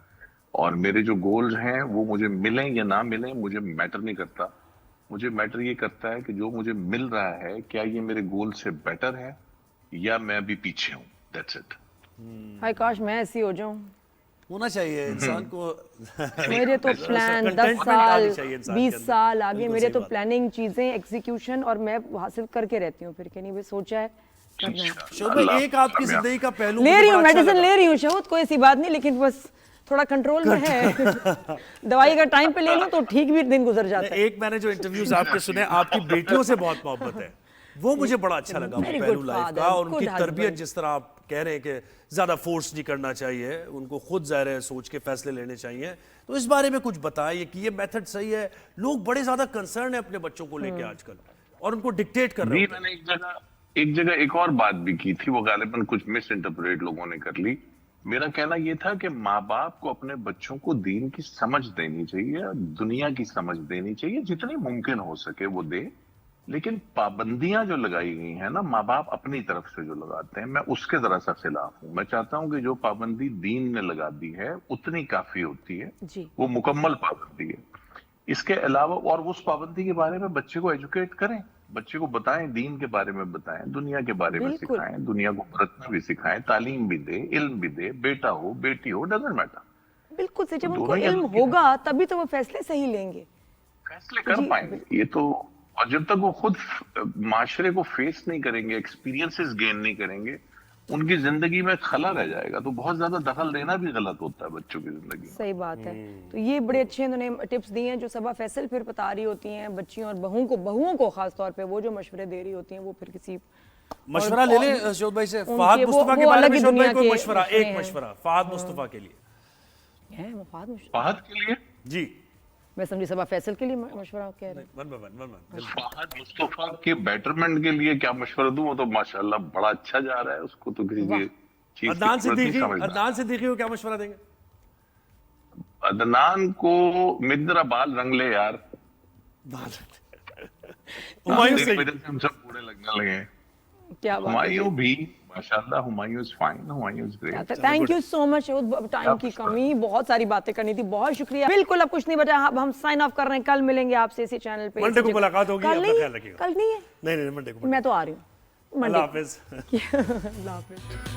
और मेरे जो गोल्स हैं वो मुझे मिलें या ना मिलें मुझे मैटर नहीं करता। मुझे मैटर ये करता है कि जो मुझे मिल रहा है, क्या ये मेरे गोल से बेटर है या मैं अभी पीछे हूँ, दैट्स इट। हाय काश मैं ऐसी हो जाऊं। होना चाहिए इंसान को। मेरे तो प्लान 10 साल 20 साल आगे, मेरे तो प्लानिंग चीजें एग्जीक्यूशन, और मैं हासिल करके रहती हूँ फिर, कि नहीं भाई सोचा है करना है। शोध एक आपकी जिंदगी का पहलू ले रही हूँ, मेडिसिन ले रही हूँ शोध, कोई ऐसी बात नहीं, लेकिन बस थोड़ा कंट्रोल में है। दवाई अगर टाइम पे ले लो तो ठीक भी दिन गुजर जाता है। एक मैंने जो इंटरव्यूज आपके सुने, आपकी बेटियों से बहुत मोहब्बत है, वो मुझे बड़ा अच्छा लगा, वो पहलू लाइफ का, और उनकी तरबियत जिस तरह आप कह रहे हैं कि ज्यादा फोर्स नहीं करना चाहिए, उनको खुद ज़ाहिर है सोच के फैसले लेने चाहिए, तो इस बारे में कुछ बताएं कि ये मेथड सही है? लोग बड़े ज्यादा कंसर्न है अपने बच्चों को लेके आजकल, और उनको डिक्टेट कर रहे हैं। मैंने एक जगह एक और बात भी की थी, वो गालिबन कुछ मिस इंटरप्रेट लोगों ने कर ली। मेरा कहना यह था कि माँ बाप को अपने बच्चों को दीन की समझ देनी चाहिए, दुनिया की समझ देनी चाहिए, जितनी मुमकिन हो सके वो दे, लेकिन पाबंदियां जो लगाई गई हैं ना माँ बाप अपनी तरफ से जो लगाते हैं, मैं उसके जरा सा खिलाफ हूं। मैं चाहता हूं कि जो पाबंदी दीन ने लगा दी है उतनी काफी होती है, वो मुकम्मल पाबंदी है। इसके अलावा और उस पाबंदी के बारे में बच्चे को एजुकेट करें, बच्चे को बताएं, दीन के बारे में बताएं, दुनिया के बारे में सिखाएं, दुनिया को बरतना भी सिखाएं, तालीम भी दे, इल्म भी दे, बेटा हो बेटी हो, डजंट मैटर। बिल्कुल से जब उनको इल्म होगा तभी तो वो फैसले सही लेंगे, फैसले कर पाएंगे। ये तो, और जब तक वो खुद माशरे को फेस नहीं करेंगे, एक्सपीरियंसेस गेन नहीं करेंगे, उनकी जिंदगी में खला रह जाएगा। तो बहुत ज्यादा दखल देना भी गलत होता है बच्चों की जिंदगी में। सही बात है। तो ये बड़े अच्छे इन्होंने टिप्स दिए हैं जो सबा फैसल फिर बता रही होती हैं बच्चियों और बहुओं को खास तौर पे, वो जो मशवरे दे रही होती हैं वो फिर किसी मशवरा ले ले शोध भाई से। फहद मुस्तफा के बारे में शोध भाई कोई मशवरा, एक मशवरा फहद मुस्तफा के लिए है। फहद के लिए जी, मैं समझी सबा फैसल के लिए मशवरा कह रहे हैं। फहद मुस्तफा के बेटरमेंट के लिए क्या मशवरा दूं? वो तो माशाल्लाह बड़ा अच्छा जा रहा है, उसको तो किसी चीज अदनान सिद्दीकी को क्या मशवरा देंगे? अदनान को मिद्रा बाल रंग ले यार, हुमायूं हम सब बूढ़े लगने लगे हैं। क्या बात है। हुमायूं भी माशाल्लाह, Humayun is fine, Humayun is great. Thank you so much. Time की कमी, बहुत सारी बातें करनी थी, बहुत शुक्रिया। बिल्कुल अब कुछ नहीं बचा, अब हम साइन ऑफ कर रहे हैं। कल मिलेंगे आपसे इसी चैनल पे। मंडे को मुलाकात होगी, अपना ख्याल रखिएगा। कल नहीं है? नहीं मंडे को। मैं तो आ रही हूँ। अल्लाह हाफिज। अल्लाह हाफिज।